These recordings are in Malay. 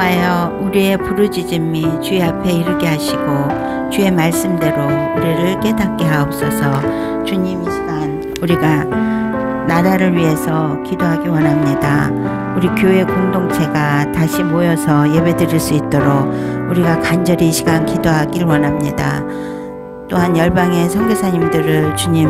여호와여, 우리의 부르짖음이 주의 앞에 이르게 하시고 주의 말씀대로 우리를 깨닫게 하옵소서. 주님, 이 시간 우리가 나라를 위해서 기도하기 원합니다. 우리 교회 공동체가 다시 모여서 예배드릴 수 있도록 우리가 간절히 이 시간 기도하길 원합니다. 또한 열방의 선교사님들을 주님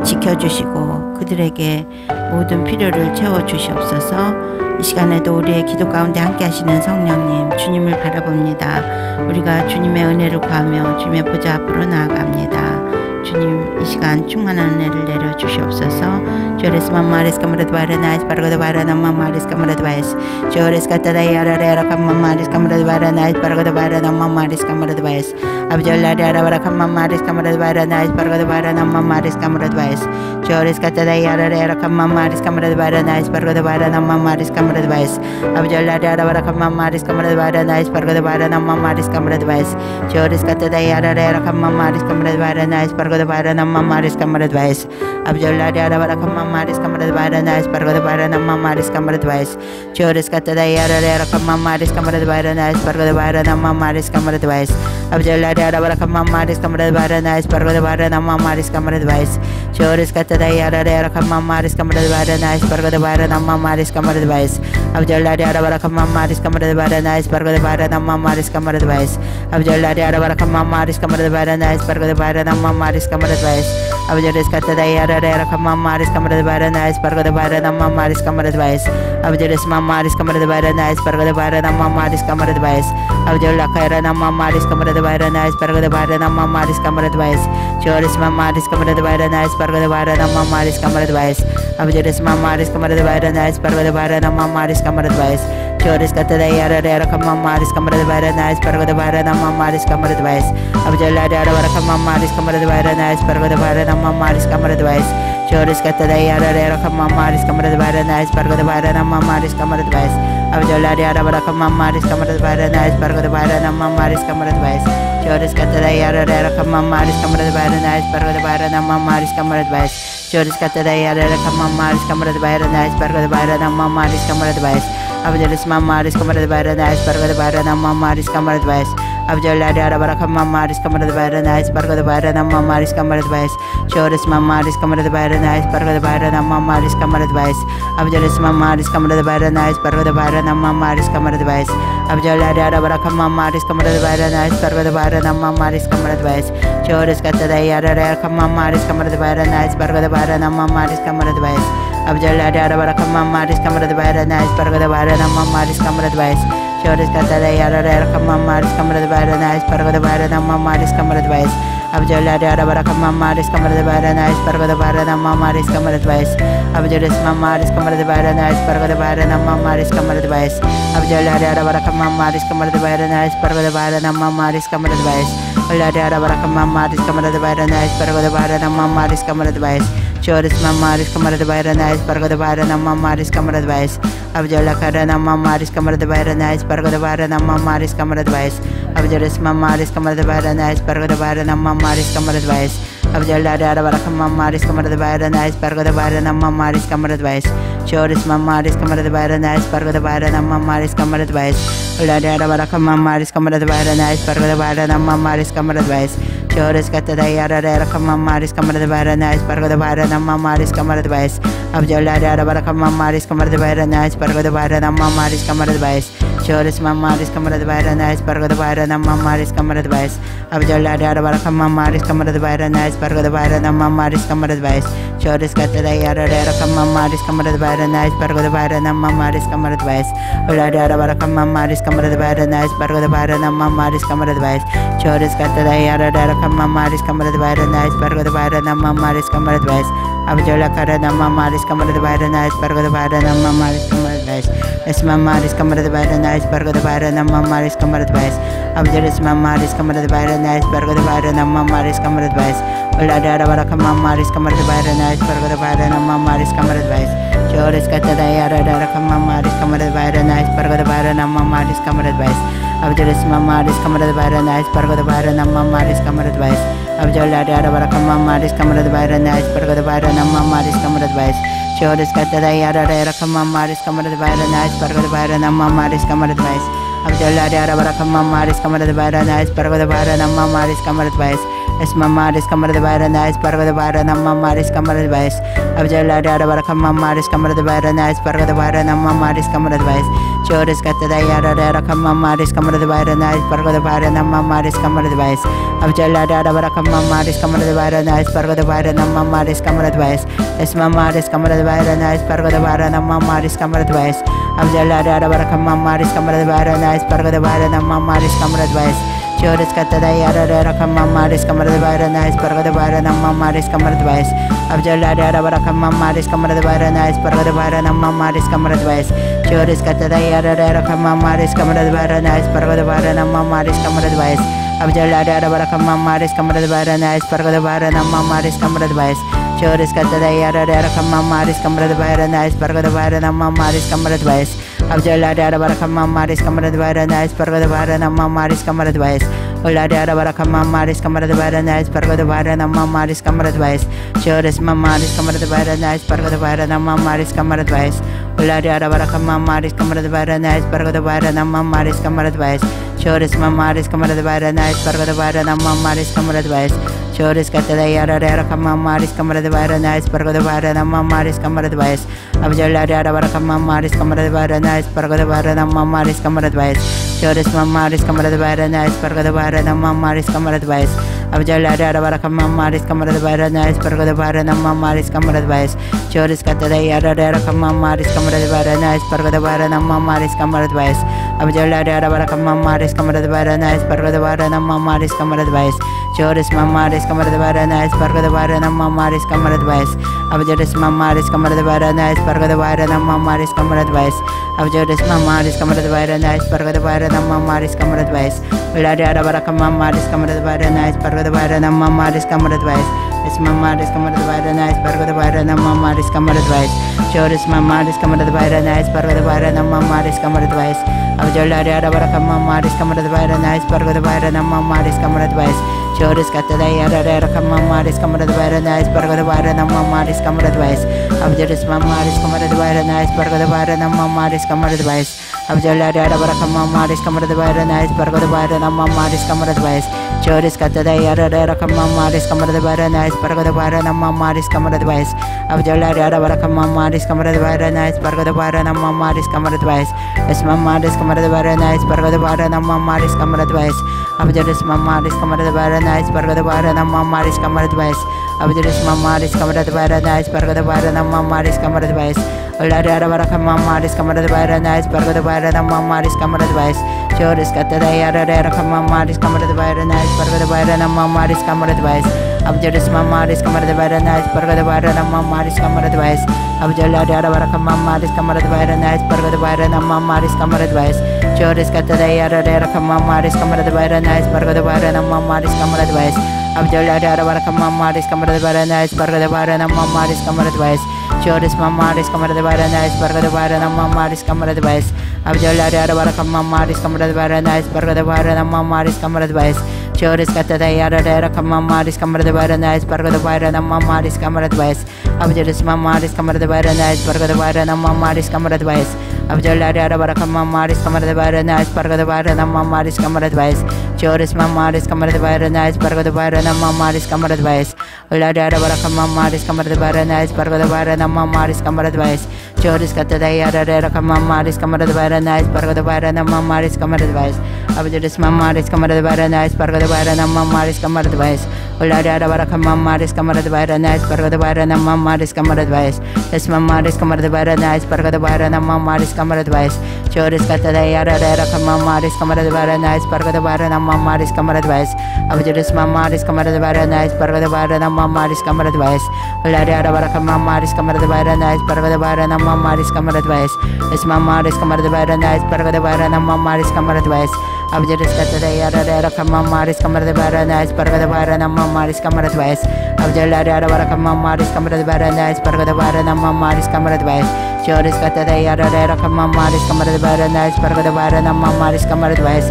지켜주시고 그들에게 모든 필요를 채워주시옵소서. 이 시간에도 우리의 기도 가운데 함께 하시는 성령님, 주님을 바라봅니다. 우리가 주님의 은혜를 구하며 주님의 보좌 앞으로 나아갑니다. 주님, 이 시간 충만한 은혜를 내려주시옵소서. Jores mamares kamrat baranais pargada barana mamares kamrat bais. Jores katadai arara kamamares kamrat baranais pargada barana mamares kamrat bais. Abjalla arara kamamares kamrat baranais pargada barana mamares kamrat bais. Jores katadai arara kamamares kamrat baranais pargada barana mamares kamrat bais. Abjalla arara kamamares kamrat baranais pargada barana mamares kamrat bais. Jores katadai arara kamamares kamrat baranais pargada barana mamares kamrat bais. Abjalla arara kamamares kamrat baranais pargada barana mamares kamrat bais. Jores katadai arara kamamares kamrat baranais pargada barana mamares kamrat bais. Abjalla arara kamamares kamrat baranais pargada barana mamares kamrat bais. Jores katadai arara kamamares kamrat baranais pargada barana mamares kamrat bais. Abjalla arara kamamares kamrat baranais pargada barana mamares kamrat bais. Abjalla arara kamamares kamrat baranais pargada barana mamares kamrat bais. Abjores katadai arara kamamares kamrat baranais pargada barana mamares kamrat bais. Abjores mamares kamrat baranais pargada barana mamares kamrat bais. Abjalla kairana mamares kamrat baranais pargada barana mamares kamrat bais. Jores mamares kamrat baranais pargada barana mamares kamrat bais. Abjores mamares kamrat baranais pargada barana mamares kamrat bais. Jores katadai arara kamamares kamrat baranais pargada barana mamares kamrat bais. Abjalla arara kamamares kamrat baranais pargada barana mamares kamrat bais. Jores katadai arara kamamares kamrat baranais pargada barana mamares kamrat bais. Abjalla arara kamamares kamrat baranais pargada barana mamares kamrat bais. Jores katadai arara kamamares kamrat baranais pargada barana mamares kamrat bais. Jores katadai arara kamamares kamrat baranais pargada barana mamares kamrat bais. Abjores mamares kamrat baranais pargada barana mamares kamrat bais. Abjalla arara kamamares kamrat baranais pargada barana mamares kamrat bais. Jores mamares kamrat baranais pargada barana mamares kamrat bais. Abjores mamares kamrat baranais pargada barana mamares kamrat bais. Abjalla arara kamamares kamrat baranais pargada barana mamares kamrat bais. Jores katadai arara kamamares kamrat baranais pargada barana mamares kamrat bais. Abjalla arara kamamares kamrat baranais pargada barana mamares kamrat bais. Jores katadai arara kamamares kamrat baranais pargada barana mamares kamrat bais. Abjalla arara kamamares kamrat baranais pargada barana mamares kamrat bais. Abjores mamares kamrat baranais pargada barana mamares kamrat bais. Abjalla arara kamamares kamrat baranais pargada barana mamares kamrat bais. Abjalla arara kamamares kamrat baranais pargada barana mamares kamrat bais. Jores mamares kamrat baranais pargada barana mamares kamrat bais. Abjalla karana mamares kamrat baranais pargada barana mamares kamrat bais. Abjores mamares kamrat baranais pargada barana mamares kamrat bais. Abjalla arara kamamares kamrat baranais pargada barana mamares kamrat bais. Jores mamares kamrat baranais pargada barana mamares kamrat bais. Abjalla arara kamamares kamrat baranais pargada barana mamares kamrat bais. Jores katadai arara kamamares kamrat baranais pargada barana mamares kamrat bais. Abjalla arara kamamares kamrat baranais pargada barana mamares kamrat bais. Jores mamares kamrat baranais pargada barana mamares kamrat bais. Abjalla arara kamamares kamrat baranais pargada barana mamares kamrat bais. Jores katadai arara kamamares kamrat baranais pargada barana mamares kamrat bais. Abjalla arara kamamares kamrat baranais pargada barana mamares kamrat bais. Jores katadai arara kamamares kamrat baranais pargada barana mamares kamrat bais. Abjalla karana mamares kamrat baranais pargada barana mamares kamrat bais. Es mamares kamrat baranais pargada barana mamares kamrat bais. Abjores mamares kamrat baranais pargada barana mamares kamrat bais. Abjalla arara kamamares kamrat baranais pargada barana mamares kamrat bais. Jores katadai arara kamamares kamrat baranais pargada barana mamares kamrat bais. Abjores mamares kamrat baranais pargada barana mamares kamrat bais. Abjalla arara kamamares kamrat baranais pargada barana mamares kamrat bais. Chores katada yara rera kama maris kamara de baira nice pargo de baira namma maris kamara de bais. Abjalla yara bara kama maris kamara de baira nice pargo de baira namma maris kamara de bais. Esma maris kamara de baira nice pargo de baira namma maris kamara de bais. Abjalla yara bara kama maris kamara de baira nice pargo de baira namma maris kamara de bais. Chores katada yara rera kama maris kamara de baira nice pargo de baira namma maris kamara de bais. Abjalla yara bara kama maris kamara de baira nice pargo de baira namma maris kamara de bais. Esma maris kamara de baira nice pargo de baira namma maris kamara de bais. Abjalla yara bara kama maris kamara de baira nice pargo de baira namma maris kamara de bais. Chores katada yara rera kama maris kamara de baira nice pargo de baira namma maris kamara de bais. Abjalla yara bara kama maris kamara de baira nice pargo de baira namma maris kamara de bais. Chores katada yara rera kama maris kamara de baira nice pargo de baira namma maris kamara de bais. Abjalla yara bara kama maris kamara de baira nice pargo de baira namma maris kamara de bais. Chores katada yara rera kama maris kamara de baira nice pargo de baira namma maris kamara de bais. Abjalla yara bara kama maris kamara de baira nice pargo de baira namma maris kamara de bais. Ola yara bara kama maris kamara de baira nice pargo de baira namma maris kamara de bais. Chores maris kamara de baira nice pargo de baira namma maris kamara de bais. Ola yara bara kama maris kamara de baira nice pargo de baira namma maris kamara de bais. Chores maris kamara de baira nice pargo de baira namma maris kamara de bais. Chores katada yara rera kama maris kamara de baira nice pargo de baira namma maris kamara de bais. Abjalla yara bara kama maris kamara de baira nice pargo de baira namma maris kamara de bais. Chores maris kamara de baira nice pargo de baira namma maris kamara de bais. Abjalla yara bara kama maris kamara de baira nice pargo de baira namma maris kamara de bais. Chores katada yara rera kama maris kamara de baira nice pargo de baira namma maris kamara de bais. Abjalla yara bara kama maris kamara de baira nice pargo de baira namma maris kamara de bais. Chores maris kamara de baira nice pargo de baira namma maris kamara de bais. Abjalla maris kamara de baira nice pargo de baira namma maris kamara de bais. Abjalla maris kamara de baira nice pargo de baira namma maris kamara de bais. Ola yara bara kama maris kamara de baira nice pargo de baira namma maris kamara de bais. Esma maris kamara de baira nice pargo de baira namma maris kamara de bais. Chores maris kamara de baira nice pargo de baira namma maris kamara de bais. Abjalla yara bara kama maris kamara de baira nice pargo de baira namma maris kamara de bais. Chores katada yara rera kama maris kamara de baira nice pargo de baira namma maris kamara de bais. Abjalla maris kamara de baira nice pargo de baira namma maris kamara de bais. Abjalla yara bara kama maris kamara de baira nice pargo de baira namma maris kamara de bais. Chores katada yara rera kama maris kamara de baira nice pargo de baira namma maris kamara de bais. Abjalla yara bara kama maris kamara de baira nice pargo de baira namma maris kamara de bais. Esma maris kamara de baira nice pargo de baira namma maris kamara de bais. Abjalla maris kamara de baira nice pargo de baira namma maris kamara de bais. Abjalla maris kamara de baira nice pargo de baira namma maris kamara de bais. Ola yara bara kama maris kamara de baira nice pargo de baira namma maris kamara de bais. Chores katada yara rera kama maris kamara de baira nice pargo de baira namma maris kamara de bais. Abjalla maris kamara de baira nice pargo de baira namma maris kamara de bais. Abjalla yara bara kama maris kamara de baira nice pargo de baira namma maris kamara de bais. Chores katada yara rera kama maris kamara de baira nice pargo de baira namma maris kamara de bais. Abjalla yara bara kama maris kamara de baira nice pargo de baira namma maris kamara de bais. Chores maris kamara de baira nice pargo de baira namma maris kamara de bais. Abjalla yara bara kama maris kamara de baira nice pargo de baira namma maris kamara de bais. Chores katada yara rera kama maris kamara de baira nice pargo de baira namma maris kamara de bais. Abjalla maris kamara de baira nice pargo de baira namma maris kamara de bais. Abjalla yara bara kama maris kamara de baira nice pargo de baira namma maris kamara de bais. Chores maris kamara de baira nice pargo de baira namma maris kamara de bais. Ola yara bara kama maris kamara de baira nice pargo de baira namma maris kamara de bais. Chores katada yara rera kama maris kamara de baira nice pargo de baira namma maris kamara de bais. Abjalla maris kamara de baira nice pargo de baira namma maris kamara de bais. Ola yara bara kama maris kamara de baira nice pargo de baira namma maris kamara de bais. Esma maris kamara de baira nice pargo de baira namma maris kamara de bais. Chores katada yara rera kama maris kamara de baira nice pargo de baira namma maris kamara de bais. Abjalla maris kamara de baira nice pargo de baira namma maris kamara de bais. Ola yara bara kama maris kamara de baira nice pargo de baira namma maris kamara de bais. Esma maris kamara de baira nice pargo de baira namma maris kamara de bais. Abjalla katada yara rera kama maris kamara de baira nice pargo de baira namma maris kamara de bais. Abjalla yara bara kama maris kamara de baira nice pargo de baira namma maris kamara de bais. Chores katada yara rera kama maris kamara de baira nice pargo de baira namma maris kamara de bais.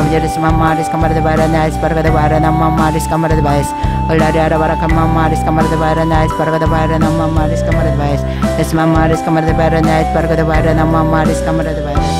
Abjaris mamaris kamar de baranais parga de barana mamaris kamar de bais. Ulari ara baraka mamaris kamar de baranais parga de barana mamaris kamar de bais. Es mamaris kamar de baranais parga de barana mamaris kamar de bais.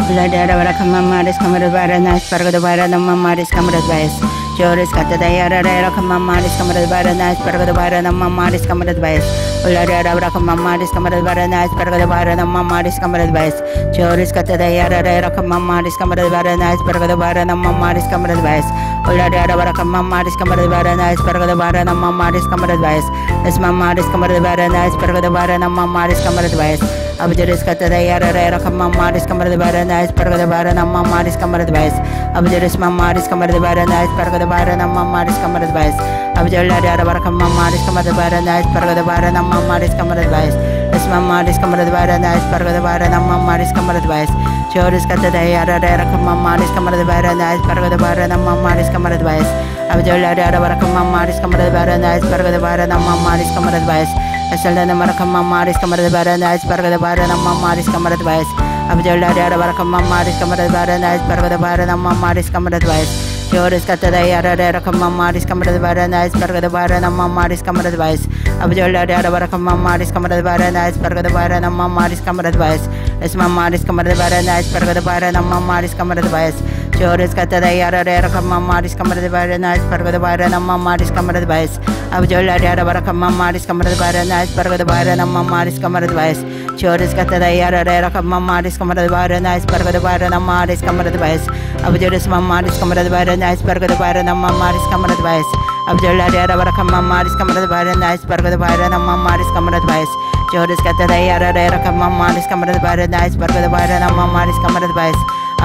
Ulari ara baraka mamaris kamar de baranais parga de barana mamaris kamar de bais. Joris kata daya ara ara mamaris kamar de baranais parga de barana mamaris kamar de bais. Ulari ara baraka mamaris kamar de baranais parga de barana mamaris kamar de bais. Joris kata daya ara ara mamaris kamar de baranais parga de barana mamaris kamar de bais. Ulari ara baraka mamaris kamar de baranais parga de barana mamaris kamar de bais. Es mamaris kamar de baranais parga de barana mamaris kamar de bais. Abjaris kata daya ara ara mamaris kamar de baranais parga de barana mamaris kamar de bais. Abjaris mamaris kamar de baranais parga de barana mamaris kamar de bais. Abjalari ara baraka mamaris kamar de baranais parga de barana mamaris kamar de bais. Es mamaris kamar de baranais parga de barana mamaris kamar de bais. Joris kata daya ara ara mamaris kamar de baranais parga de barana mamaris kamar de bais. Abjalari ara baraka mamaris kamar de baranais parga de barana mamaris kamar de bais. Esalana maraka mamaris kamar de baranais parga de barana mamaris kamar de bais. Abjalari ara baraka mamaris kamar de baranais parga de barana mamaris kamar de bais. Joris kata daya ara ara mamaris kamar de baranais parga de barana mamaris kamar de bais. Abjalari ara baraka mamaris kamar de baranais parga de barana mamaris kamar de bais. Es mamaris kamar de baranais parga de barana mamaris kamar de bais. Joris kata daya ara ara mamaris kamar de baranais parga de barana mamaris kamar de bais. Abjalari ara baraka mamaris kamar de baranais parga de barana mamaris kamar de bais. Joris kata daya ara ara mamaris kamar de baranais parga de barana mamaris kamar de bais. Abjaris mamaris kamar de baranais parga de barana mamaris kamar de bais. Abjalari ara baraka mamaris kamar de baranais parga de barana mamaris kamar de bais. Joris kata daya ara ara mamaris kamar de baranais parga de barana mamaris kamar de bais.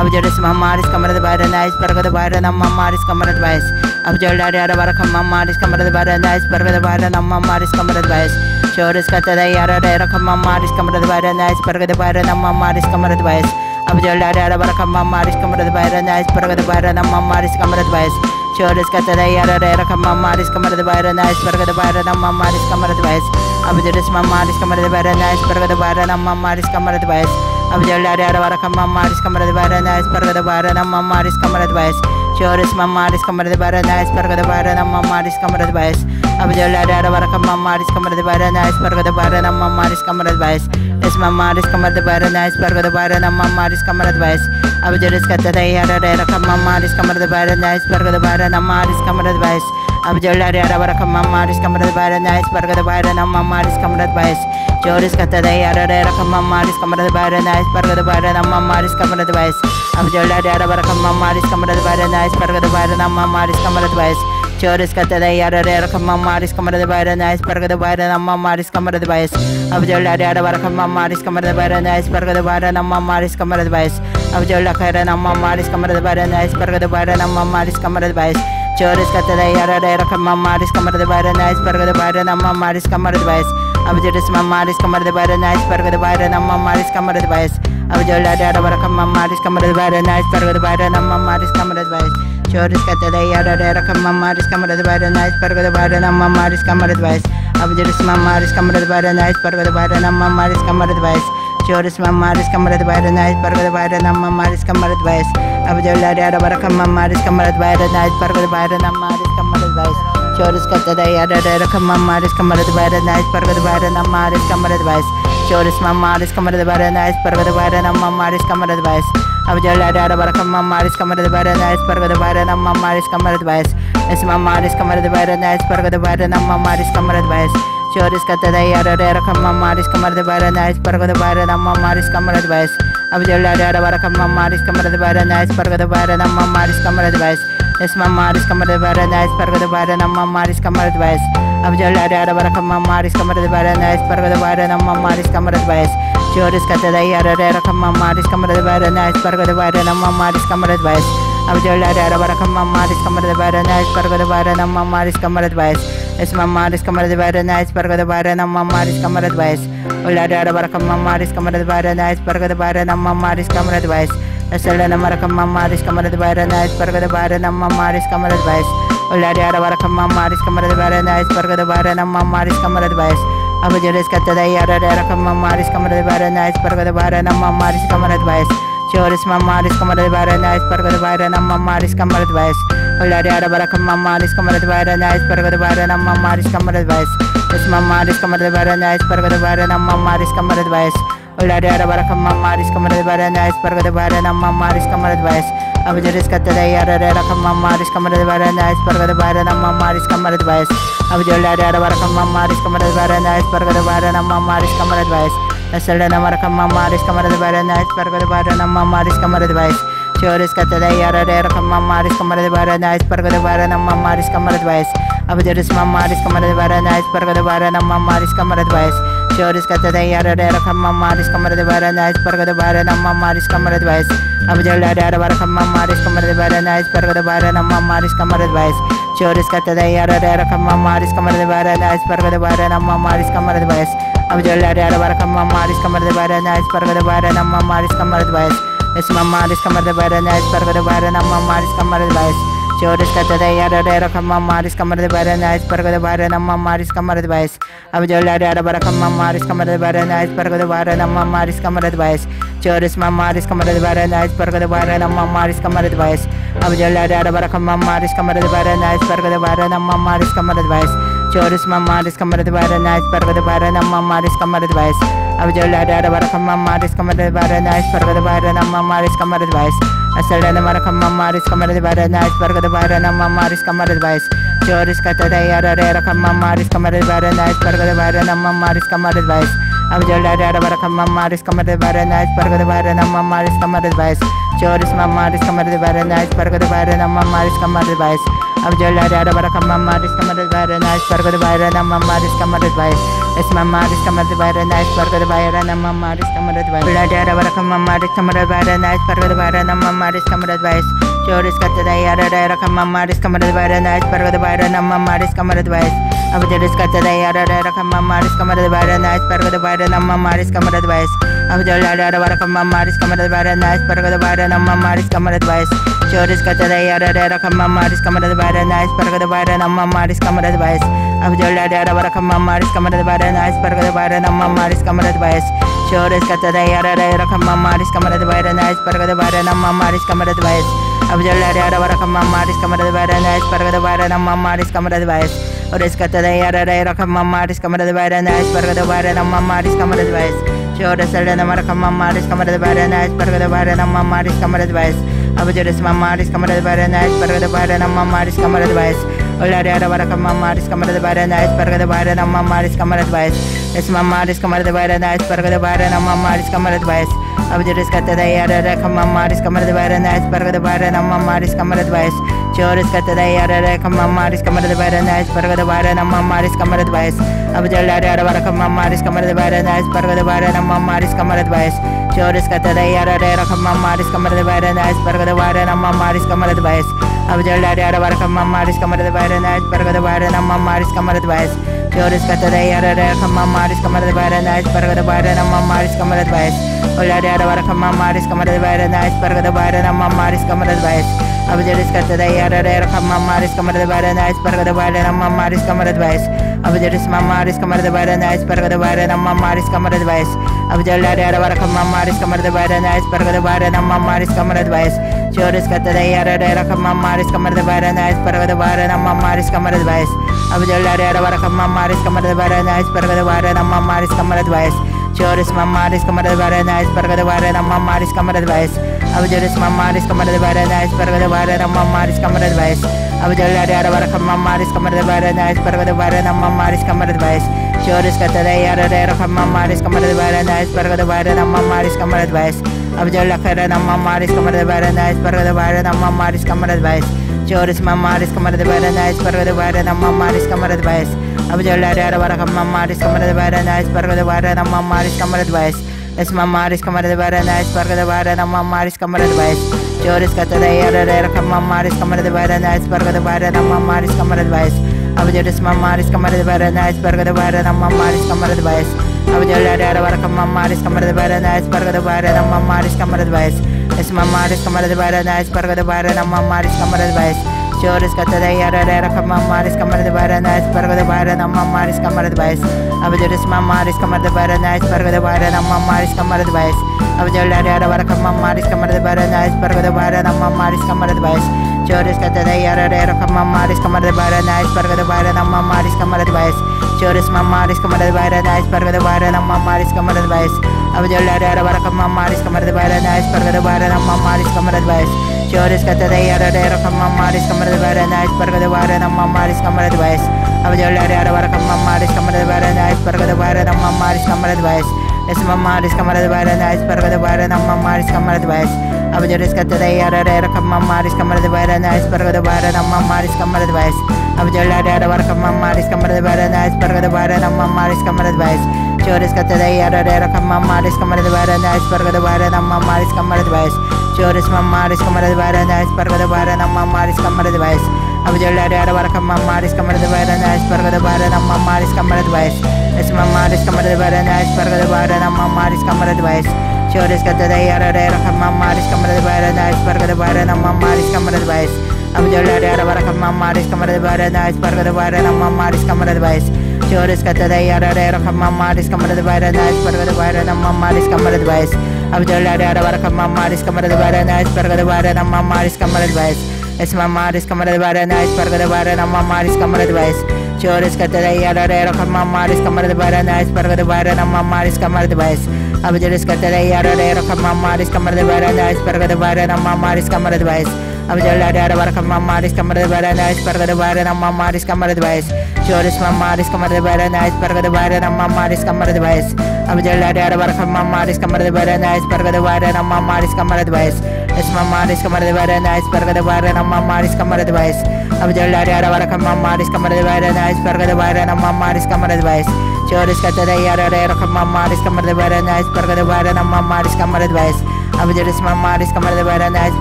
Abjaris mamaris kamar de baranais parga de barana mamaris kamar de bais. Abjalari ara baraka mamaris kamar de baranais parga de barana mamaris kamar de bais. Joris kata daya ara ara mamaris kamar de baranais parga de barana mamaris kamar de bais. Abjalari ara baraka mamaris kamar de baranais parga de barana mamaris kamar de bais. Joris kata daya ara ara mamaris kamar de baranais parga de barana mamaris kamar de bais. Abjaris mamaris kamar de baranais parga de barana mamaris kamar de bais. Abjalari ara baraka mamaris kamar de baranais parga de barana mamaris kamar de bais. Joris mamaris kamar de baranais parga de barana mamaris kamar de bais. Abjalari ara baraka mamaris kamar de baranais parga de barana mamaris kamar de bais. Es mamaris kamar de baranais parga de barana mamaris kamar de bais. Abjaris kata daya ara ara mamaris kamar de baranais parga de barana mamaris kamar de bais. Abjalari ara baraka mamaris kamar de baranais parga de barana mamaris kamar de bais. Joris kata daya ara ara mamaris kamar de baranais parga de barana mamaris kamar de bais. Abjalari ara baraka mamaris kamar de baranais parga de barana mamaris kamar de bais. Joris kata daya ara ara mamaris kamar de baranais parga de barana mamaris kamar de bais. Abjalari ara baraka mamaris kamar de baranais parga de barana mamaris kamar de bais. Abjalari ara mamaris kamar de baranais parga de barana mamaris kamar de bais. Joris kata daya ara ara mamaris kamar de baranais parga de barana mamaris kamar de bais. Abjaris mamaris kamar de baranais parga de barana mamaris kamar de bais. Abjalari ara baraka mamaris kamar de baranais parga de barana mamaris kamar de bais. Joris kata daya ara ara mamaris kamar de baranais parga de barana mamaris kamar de bais. Abjaris mamaris kamar de baranais parga de barana mamaris kamar de bais. Joris mamaris kamar de baranais parga de barana mamaris kamar de bais. Abjalari ara baraka mamaris kamar de baranais parga de barana mamaris kamar de bais. Joris kata daya ara ara mamaris kamar de baranais parga de barana mamaris kamar de bais. Joris mamaris kamar de baranais parga de barana mamaris kamar de bais. Abjalari ara baraka mamaris kamar de baranais parga de barana mamaris kamar de bais. Es mamaris kamar de baranais parga de barana mamaris kamar de bais. Joris kata daya ara ara mamaris kamar de baranais parga de barana mamaris kamar de bais. Abjalari ara baraka mamaris kamar de baranais parga de barana mamaris kamar de bais. Es mamaris kamar de baranais parga de barana mamaris kamar de bais. Abjalari ara baraka mamaris kamar de baranais parga de barana mamaris kamar de bais. Joris kata daya ara ara mamaris kamar de baranais parga de barana mamaris kamar de bais. Abjalari ara baraka mamaris kamar de baranais parga de barana mamaris kamar de bais. Es mamaris kamar de baranais parga de barana mamaris kamar de bais. Ulari ara baraka mamaris kamar de baranais parga de barana mamaris kamar de bais. Esalana maraka mamaris kamar de baranais parga de barana mamaris kamar de bais. Ulari ara baraka mamaris kamar de baranais parga de barana mamaris kamar de bais. Abjaris kata daya ara ara mamaris kamar de baranais parga de barana mamaris kamar de bais. Joris mamaris kamara bara nice pargada bara namma maris kamara dvais. Olari ara bara kamma maris kamara bara nice pargada bara namma maris kamara dvais. Es mamaris kamara bara nice pargada bara namma maris kamara dvais. Olari ara bara kamma maris kamara bara nice pargada bara namma maris kamara dvais. Abjaris katada ara ara kamma maris kamara bara nice pargada bara namma maris kamara dvais. Abjolari ara bara kamma maris kamara bara nice pargada bara namma maris kamara dvais. Asal nama rakam mamaris kamar debara nice pargada bara nama maris kamar debais. Joris katada yara rakam mamaris kamar debara nice pargada bara nama maris kamar debais. Abjaris mamaris kamar debara nice pargada bara nama maris kamar debais. Joris katada yara rakam mamaris kamar debara nice pargada bara nama maris kamar debais. Abjala yara rakam mamaris kamar debara nice pargada bara nama maris kamar debais. Joris katada yara rakam mamaris kamar debara nice pargada bara nama maris kamar debais. Abjala ara bara kamma maris kamar de bara nice pargada bara namma maris kamar dvais. Es mamaris kamar de bara nice pargada bara namma maris kamar dvais. Joris katada ara ara kamma maris kamar de bara nice pargada bara namma maris kamar dvais. Abjala ara bara kamma maris kamar de bara nice pargada bara namma maris kamar dvais. Joris mamaris kamar de bara nice pargada bara namma maris kamar dvais. Abjala ara bara kamma maris kamar de bara nice pargada bara namma maris kamar dvais. Joris mamaris kamar de bara nice pargada bara namma maris kamar dvais. Abjala ara bara kamma maris kamar de bara nice pargada bara namma maris kamar dvais. Asal nama kamma maris kamar de bara nice pargada bara namma maris kamar dvais. Joris katada ara ara kamma maris kamar de bara nice pargada bara namma maris kamar dvais. Abjala ara bara kamma maris kamar de bara nice pargada bara namma maris kamar dvais. Joris mamaris kamar de bara nice pargada bara namma maris kamar dvais. Abjala ara bara kamma maris kamar de bara nice pargada bara namma maris kamar dvais. Es mamaris kamar de bara nice pargada bara namma maris kamar dvais. Abjala ara bara kamma maris kamar de bara nice pargada bara namma maris kamar dvais. Joris katada ara ara kamma maris kamar de bara nice pargada bara namma maris kamar dvais. Abjaris katada ara ara kamma maris kamar de bara nice pargada bara namma maris kamar dvais. Abjala ara bara kamma maris kamar de bara nice pargada bara namma maris kamar dvais. Joris katada ara ara kamma maris kamar de bara nice pargada bara namma maris kamar dvais. Abjala ara bara kamma maris kamar de bara nice pargada bara namma maris kamar dvais. Joris katada ara ara kamma maris kamar de bara nice pargada bara namma maris kamar dvais. Abjala ara bara kamma maris kamar de bara nice pargada bara namma maris kamar dvais. Joris katada ara ara kamma maris kamar de bara nice pargada bara namma maris kamar dvais. Joris ala nama kamma maris kamar de bara nice pargada bara namma maris kamar dvais. Abjaris mamaris kamar de bara nice pargada bara namma maris kamar dvais. Olari ara bara kamma maris kamar de bara nice pargada bara namma maris kamar dvais. Es mamaris kamar de bara nice pargada bara namma maris kamar dvais. Abjaris katada ara ara kamma maris kamar de bara nice pargada bara namma maris kamar dvais. Joris katada ara ara kamma maris kamar de bara nice pargada bara namma maris kamar dvais. Abjala ara bara kamma maris kamar de bara nice pargada bara namma maris kamar dvais. Joris katada ara ara kamma maris kamar de bara nice pargada bara namma maris kamar dvais. Abjala ara bara kamma maris kamar de bara nice pargada bara namma maris kamar dvais. Joris katada ara ara kamma maris kamar de bara nice pargada bara namma maris kamar dvais. Olari ara bara kamma maris kamar de bara nice pargada bara namma maris kamar dvais. Abjaris katada ara ara kamma maris kamar de bara nice pargada bara namma maris kamar dvais. Abjaris mamaris kamar de bara nice pargada bara namma maris kamar dvais. Abjala ara bara kamma maris kamar de bara nice pargada bara namma maris kamar dvais. Joris katada ara ara kamma maris kamar de bara nice pargada bara namma maris kamar dvais. Abjala ara bara kamma maris kamar de bara nice pargada bara namma maris kamar dvais. Joris mamaris kamar de bara nice pargada bara namma maris kamar dvais. Abjaris mamaris kamar de bara nice pargada bara namma maris kamar dvais. Abjala ara bara kamma maris kamar de bara nice pargada bara namma maris kamar dvais. Joris katada ara ara kamma maris kamar de bara nice pargada bara namma maris kamar dvais. Abjala kara namma maris kamar de bara nice pargada bara namma maris kamar dvais. Joris mamaris kamar de bara nice pargada bara namma maris kamar dvais. Abjala ara bara kamma maris kamar de bara nice pargada bara namma maris kamar dvais. Es mamaris kamar de bara nice pargada bara namma maris kamar dvais. Joris katada ara ara kamma maris kamar de bara nice pargada bara namma maris kamar dvais. Abjaris mamaris kamar de bara nice pargada bara namma maris kamar dvais. Abjala ara bara kamma maris kamar de bara nice pargada bara namma maris kamar dvais. Es mamaris kamar de bara nice pargada bara namma maris kamar dvais. Joris kata dayara dayara kamam maris kamar de bara nice parga de bara namma maris kamar de bais abjoris mam maris kamar de bara nice parga de bara namma maris kamar de bais abjola dayara bara kamam maris kamar de bara nice parga de bara namma maris kamar de bais Joris kata dayara dayara kamam maris kamar de bara nice parga de bara namma maris kamar de bais Joris mam maris kamar de bara nice parga de bara namma maris kamar de bais abjola dayara bara kamam maris kamar de bara nice parga de bara namma maris kamar de bais Joris kata dayara dayara kamam maris kamar de bara nice parga de bara namma maris kamar de bais abjola dayara bara kamam maris kamar de bara nice parga de bara namma maris kamar de bais Esma maris kamar de bara nice parga de bara namma maris kamar de bais abjoris kata dayara dayara kamam maris kamar de bara nice parga de bara namma maris kamar de bais abjola dayara bara kamam maris kamar de bara nice parga de bara namma maris kamar de bais Joris kata dayara dayara kamam maris kamar de bara nice parga de bara namma maris kamar de bais Joris mam maris kamar de bara nice parga de bara namma maris kamar de bais abjola dayara bara kamam maris kamar de bara nice parga de bara namma maris kamar de bais Esma maris kamar de bara nice parga de bara namma maris kamar de bais Joris kata dayara dayara kamam maris kamar de bara nice parga de bara namma maris kamar de bais abjola dayara bara kamam maris kamar de bara nice parga de bara namma maris kamar de bais Joris kata dayara dayara kamam maris kamar de bara nice parga de bara namma maris kamar de bais abjola dayara bara kamam maris kamar de bara nice parga de bara namma maris kamar de bais Esma maris kamar de bara nice parga de bara namma maris kamar de bais Joris kata dayara dayara kamam maris kamar de bara nice parga de bara namma maris kamar de bais abjolis kata dayara dayara kamam maris kamar de bara nice parga de bara namma maris kamar de bais abjola dayara bara kamam maris kamar de bara nice parga de bara namma maris kamar de bais Joris mam maris kamar de bara nice parga de bara namma maris kamar de bais abjola dayara bara kamam maris kamar de bara nice parga de bara namma maris kamar de bais Esma maris kamar de bara nice parga de bara namma maris kamar de bais abjola dayara bara kamam maris kamar de bara nice parga de bara namma maris kamar de bais Joris kata dayara dayara kamam maris kamar de bara nice parga de bara namma maris kamar de bais abjolis mam maris kamar de bara nice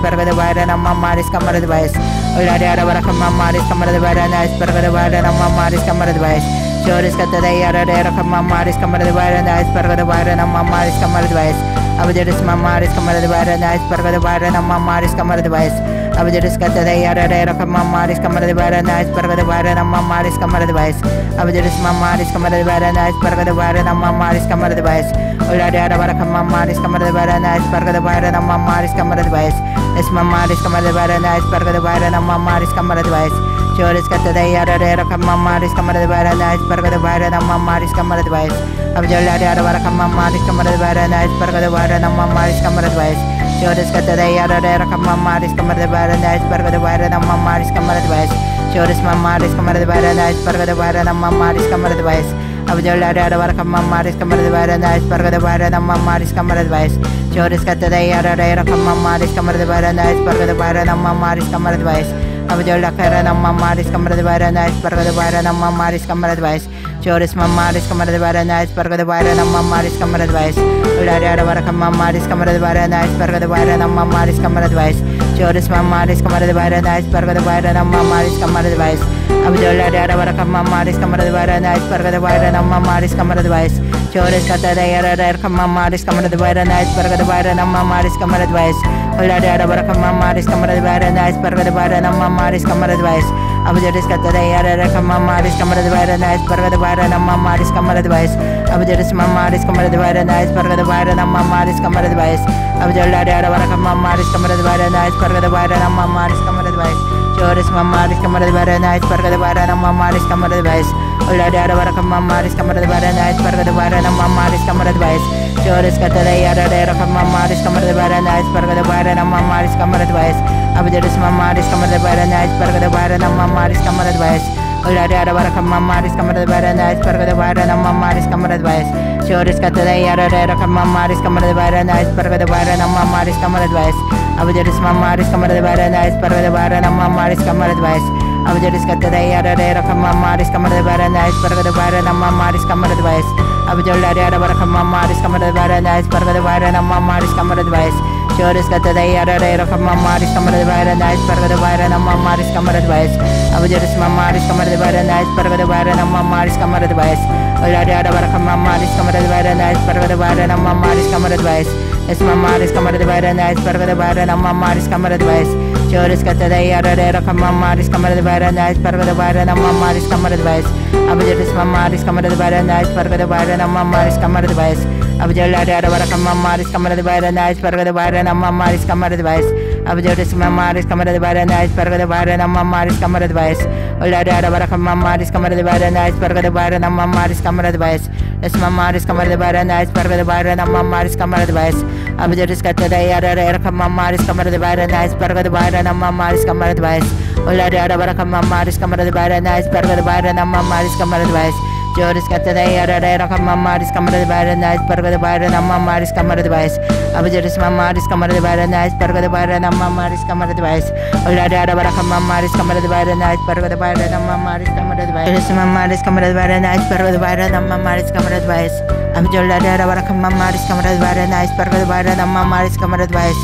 parga de bara namma maris kamar de bais ola dayara bara kamam maris kamar de bara nice parga de bara namma maris kamar de bais Joris kata dayara dayara kamam maris kamar de bara nice parga de bara namma maris kamar de bais abjolis mam maris kamar de bara nice parga de bara namma maris kamar de bais abjolis kata dayara dayara kamam maris kamar de bara nice parga de bara namma maris kamar de bais abjolis mam maris kamar de bara nice parga de bara namma maris kamar de bais ola dayara bara kamam maris kamar de bara nice parga de bara namma maris kamar de bais Esma maris kamar de bara nice parga de bara namma maris kamar de bais Joris kata dayara dayara kamam maris kamar de bara nice parga de bara namma maris kamar de bais abjola dayara bara kamam maris kamar de bara nice parga de bara namma maris kamar de bais Joris kata dayara dayara kamam maris kamar de bara nice parga de bara namma maris kamar de bais Joris mam maris kamar de bara nice parga de bara namma maris kamar de bais abjola dayara bara kamam maris kamar de bara nice parga de bara namma maris kamar de bais Joris kata dayara dayara kamam maris kamar de bara nice parga de bara namma maris kamar de bais abjola kara namma maris kamar de bara nice parga de bara namma maris kamar de bais Joris mam maris kamar de bara nice parga de bara namma maris kamar de bais ola dayara bara kamam maris kamar de bara nice parga de bara namma maris kamar de bais Joris mam maris kamar de bara nice parga de bara namma maris kamar de bais abjola dayara bara kamam maris kamar de bara nice parga de bara namma maris kamar de bais Joris kata dayara dayara kamam maris kamar de bara nice parga de bara namma maris kamar de bais ola dayara bara kamam maris kamar de bara nice parga de bara namma maris kamar de bais abjolis kata dayara dayara kamam maris kamar de bara nice parga de bara namma maris kamar de bais abjolis mam maris kamar de bara nice parga de bara namma maris kamar de bais abjola dayara bara kamam maris kamar de bara nice parga de bara namma maris kamar de bais Joris mam maris kamar de bara nice parga de bara namma maris kamar de bais ola dayara bara kamam maris kamar de bara nice parga de bara namma maris kamar de bais Joris kata dayara dayara kamam maris kamar de bara nice parga de bara namma maris kamar de bais abjolis mam maris kamar de bara nice parga de bara namma maris kamar de bais ola dayara bara kamam maris kamar de bara nice parga de bara namma maris kamar de bais Joris kata dayara dayara kamam maris kamar de bara nice parga de bara namma maris kamar de bais abjolis mam maris kamar de bara nice parga de bara namma maris kamar de bais abjolis kata dayara dayara kamam maris kamar de bara nice parga de bara namma maris kamar de bais abjola dayara bara kamam maris kamar de bara nice parga de bara namma maris kamar de bais Joris kata dayara dayara kamam maris kamar de bara nice parga de bara namma maris kamar de bais abjolis mam maris kamar de bara nice parga de bara namma maris kamar de bais ola dayara bara kamam maris kamar de bara nice parga de bara namma maris kamar de bais es mamaris kamar de bara nice parga de bara na mamaris kamar de bais chores kata de yara de rakam mamaris kamar de bara nice parga de bara na mamaris kamar de bais abjeris mamaris kamar de bara nice parga de bara na mamaris kamar de bais abjella de ara rakam mamaris kamar de bara nice parga de bara na mamaris kamar de bais abjeris mamaris kamar de bara nice parga de bara na mamaris kamar de bais ola de ara rakam mamaris kamar de bara nice parga de bara na mamaris kamar de bais es mamaris kamar de bara nice parga de bara na mamaris kamar de bais abjeris kata de yara de rakam mamaris kamar de bara nice parga de bara na mamaris kamar de bais ola de ara rakam mamaris kamar de bara nice parga de bara na mamaris kamar de bais Joris kata de yara de rakam mamaris kamar de bara nice parga de bara na mamaris kamar de bais abjeris mamaris kamar de bara nice parga de bara na mamaris kamar de bais ola de ara rakam mamaris kamar de bara nice parga de bara na mamaris kamar de bais Joris mamaris kamar de bara nice parga de bara na mamaris kamar de bais abjolla de ara rakam mamaris kamar de bara nice parga de bara na mamaris kamar de bais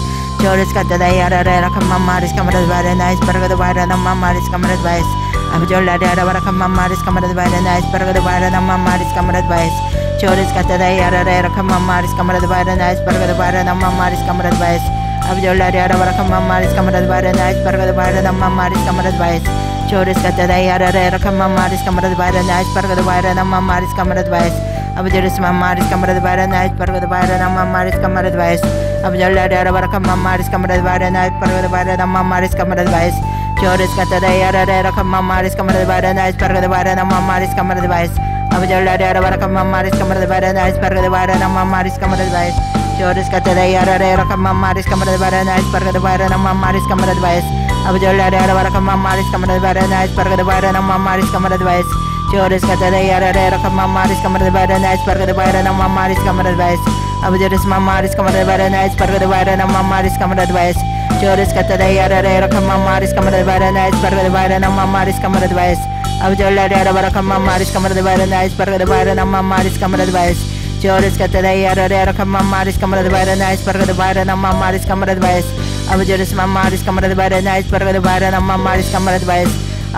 Joris kata de yara de rakam mamaris kamar de bara nice parga de bara na mamaris kamar de bais abjolla de ara rakam mamaris kamar de bara nice parga de bara na mamaris kamar de bais Joris kata de yara de rakam mamaris kamar de bara nice parga de bara na mamaris kamar de bais abjolla de ara rakam mamaris kamar de bara nice parga de bara na mamaris kamar de bais Joris kata de yara de rakam mamaris kamar de bara nice parga de bara na mamaris kamar de bais abjeris mamaris kamar de bara nice parga de bara na mamaris kamar de bais abjolla de ara rakam mamaris kamar de bara nice parga de bara na mamaris kamar de bais Joris kata de yara de rakam mamaris kamar de bara nice parga de bara na mamaris kamar de bais abjolla de ara rakam mamaris kamar de bara nice parga de bara na mamaris kamar de bais Joris kata de yara de rakam mamaris kamar de bara nice parga de bara na mamaris kamar de bais abjolla de ara rakam mamaris kamar de bara nice parga de bara na mamaris kamar de bais Joris kata de yara de rakam mamaris kamar de bara nice parga de bara na mamaris kamar de bais abjeris mamaris kamar de bara nice parga de bara na mamaris kamar de bais Joris kata de yara de rakam mamaris kamar de bara nice parga de bara na mamaris kamar de bais abjolla de ara rakam mamaris kamar de bara nice parga de bara na mamaris kamar de bais Joris kata de yara de rakam mamaris kamar de bara nice parga de bara na mamaris kamar de bais abjeris mamaris kamar de bara nice parga de bara na mamaris kamar de bais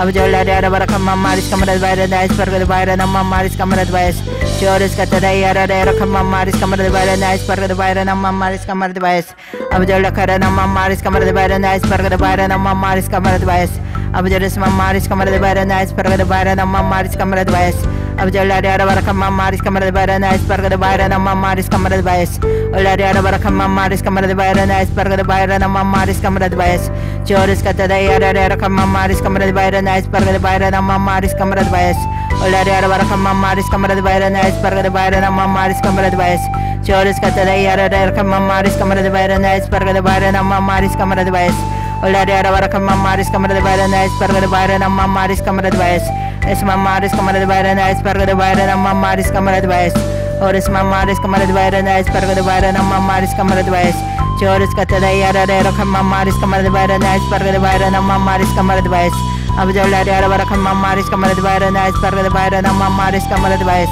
abjolla de ara rakam mamaris kamar de bara nice parga de bara na mamaris kamar de bais Joris kata de yara de rakam mamaris kamar de bara nice parga de bara na mamaris kamar de bais abjolla kara na mamaris kamar de bara nice parga de bara na mamaris kamar de bais abjeris mamaris kamar de bara nice parga de bara na mamaris kamar de bais abjolla de ara rakam mamaris kamar de bara nice parga de bara na mamaris kamar de bais ola de ara rakam mamaris kamar de bara nice parga de bara na mamaris kamar de bais Joris kata de yara de rakam mamaris kamar de bara nice parga de bara na mamaris kamar de bais ola de ara rakam mamaris kamar de bara nice parga de bara na mamaris kamar de bais Joris kata de yara de rakam mamaris kamar de bara nice parga de bara na mamaris kamar de bais ola de ara rakam mamaris kamar de bara nice parga de bara na mamaris kamar de bais es mamaris kamar de bara nice parga de bara na mamaris kamar de bais Oris mamaris kamar de bara nice parga de bara na mamaris kamar de bais Joris kata de yara de rakam mamaris kamar de bara nice parga de bara na mamaris kamar de bais abjolla de ara rakam mamaris kamar de bara nice parga de bara na mamaris kamar de bais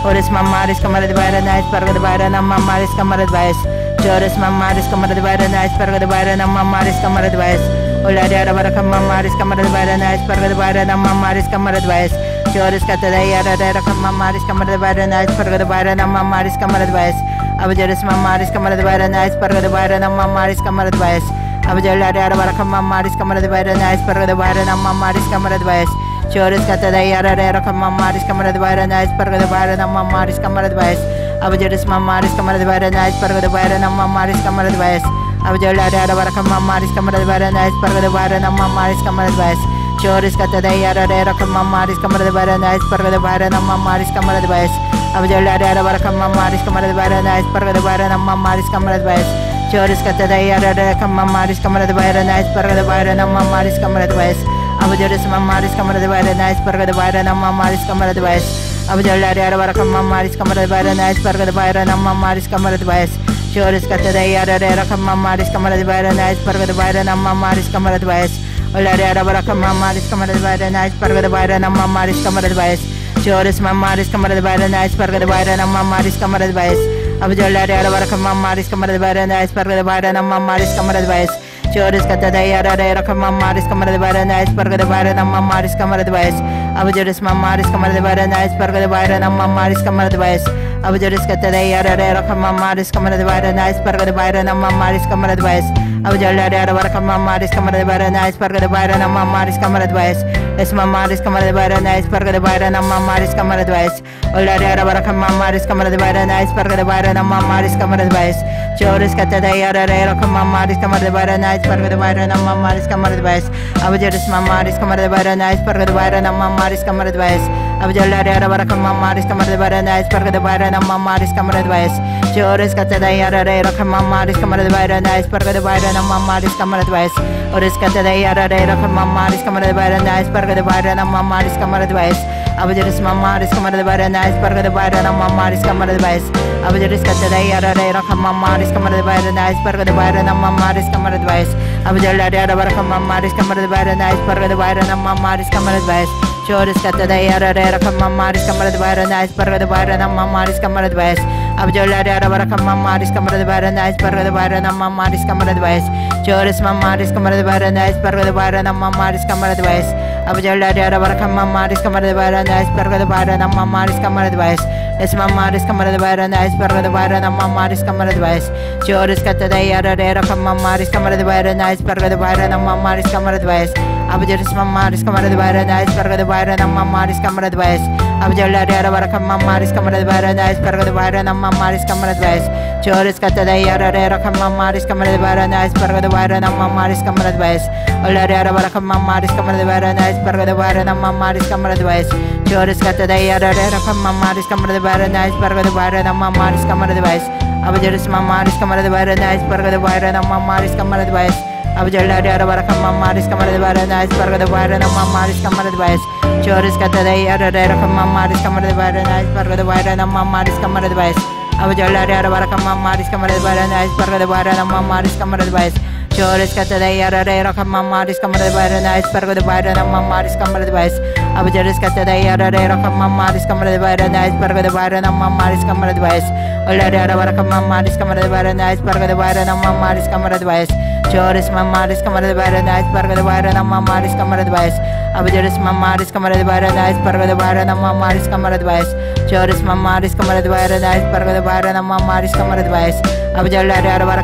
Oris mamaris kamar de bara nice parga de bara na mamaris kamar de bais Joris mamaris kamar de bara nice parga de bara na mamaris kamar de bais ola de ara rakam mamaris kamar de bara nice parga de bara na mamaris kamar de bais Joris kata de yara de rakam mamaris kamar de bara nice parga de bara na mamaris kamar de bais abjeris mamaris kamar de bara nice parga de bara na mamaris kamar de bais abjolla de ara rakam mamaris kamar de bara nice parga de bara na mamaris kamar de bais Joris kata de yara de rakam mamaris kamar de bara nice parga de bara na mamaris kamar de bais abjeris mamaris kamar de bara nice parga de bara na mamaris kamar de bais abjolla de ara rakam mamaris kamar de bara nice parga de bara na mamaris kamar de bais Joris kata de yara de rakam mamaris kamar de bara nice parga de bara na mamaris kamar de bais abjolla de ara rakam mamaris kamar de bara nice parga de bara na mamaris kamar de bais Joris kata de yara de rakam mamaris kamar de bara nice parga de bara na mamaris kamar de bais abjeris mamaris kamar de bara nice parga de bara na mamaris kamar de bais abjolla de ara rakam mamaris kamar de bara nice parga de bara na mamaris kamar de bais Joris kata de yara de rakam mamaris kamar de bara nice parga de bara na mamaris kamar de bais ola de ara rakam mamaris kamar de bara nice parga de bara na mamaris kamar de bais Joris mamaris kamar de bara nice parga de bara na mamaris kamar de bais abjolla de ara rakam mamaris kamar de bara nice parga de bara na mamaris kamar de bais Joris kata de yara de rakam mamaris kamar de bara nice parga de bara na mamaris kamar de bais abjeris mamaris kamar de bara nice parga de bara na mamaris kamar de bais Abu Joris Katade Yara Kamaris Kamada Vara Nice Parga Vira Namaris Kamada Vice Abu Jala Kamaris Kamada Vara Nice Parga Vira Namaris Kamada Vice Es Mamaris Kamada Vara Nice Parga Vira Namaris Kamada Vice Ola Kamaris Kamada Vara Nice Parga Vira Namaris Kamada Vice Joris Katade Yara Kamaris Kamada Vara Nice Parga Vira Namaris Kamada Vice Abu Joris Mamaris Kamada Vara Nice Parga Vira Namaris Kamada Vice Abu Jala Kamaris Kamada Vara Nice Parga Vira Namaris Kamada Vice Joris Katade Yara Kamaris Kamada Vara Nice Parga Vira Namaris Kamada Vice Oris Katade Yara Kamaris Kamada Vara Nice Parga Vira Namaris Kamada Vice Abu Joris Mamaris Kamada Vara Nice Parga Vira Namaris Kamada Vice Abu Joris Katade Yara Kamaris Kamada Vara Nice Parga Vira Namaris Kamada Vice Abu Jala Kamaris Kamada Vara Nice Parga Vira Namaris Kamada Vice Joris Katade Yara Kamaris Kamada Vara Nice Parga Vira Namaris Kamada Vice Abu Jala Kamaris Kamada Vara Nice Parga Vira Namaris Kamada Vice Joris Mamaris Kamada Vara Nice Parga Vira Namaris Kamada Vice Abu Jala Kamaris Kamada Vara Nice Parga Vira Namaris Kamada Vice Es Mamaris Kamada Vara Nice Parga Vira Namaris Kamada Vice Joris Katade Yara Kamaris Kamada Vara Nice Parga Vira Namaris Kamada Vice Abu Joris Mamaris Kamada Vara Nice Parga Vira Namaris Kamada Vice Abu Jala Kamaris Kamada Vara Nice Parga Vira Namaris Kamada Vice Joris Katade Yara Kamaris Kamada Vara Nice Parga Vira Namaris Kamada Vice Ola Kamaris Kamada Vara Nice Parga Vira Namaris Kamada Vice Joris Katade Yara Kamaris Kamada Vara Nice Parga Vira Namaris Kamada Vice Abu Joris Mamaris Kamada Vara Nice Parga Vira Namaris Kamada Vice Abu Jala Kamaris Kamada Vara Nice Parga Vira Namaris Kamada Vice Joris Katade Yara Kamaris Kamada Vara Nice Parga Vira Namaris Kamada Vice Abu Jala Kamaris Kamada Vara Nice Parga Vira Namaris Kamada Vice Joris Katade Yara Kamaris Kamada Vara Nice Parga Vira Namaris Kamada Vice Abu Joris Katade Yara Kamaris Kamada Vara Nice Parga Vira Namaris Kamada Vice Ola Kamaris Kamada Vara Nice Parga Vira Namaris Kamada Vice Joris Mamaris Kamada Vara Nice Parga Vira Namaris Kamada Vice Abu Joris Mamaris Kamada Vara Nice Parga Vira Namaris Kamada Vice Joris Mamaris Kamada Vara Nice Parga Vira Namaris Kamada Vice Abu Jala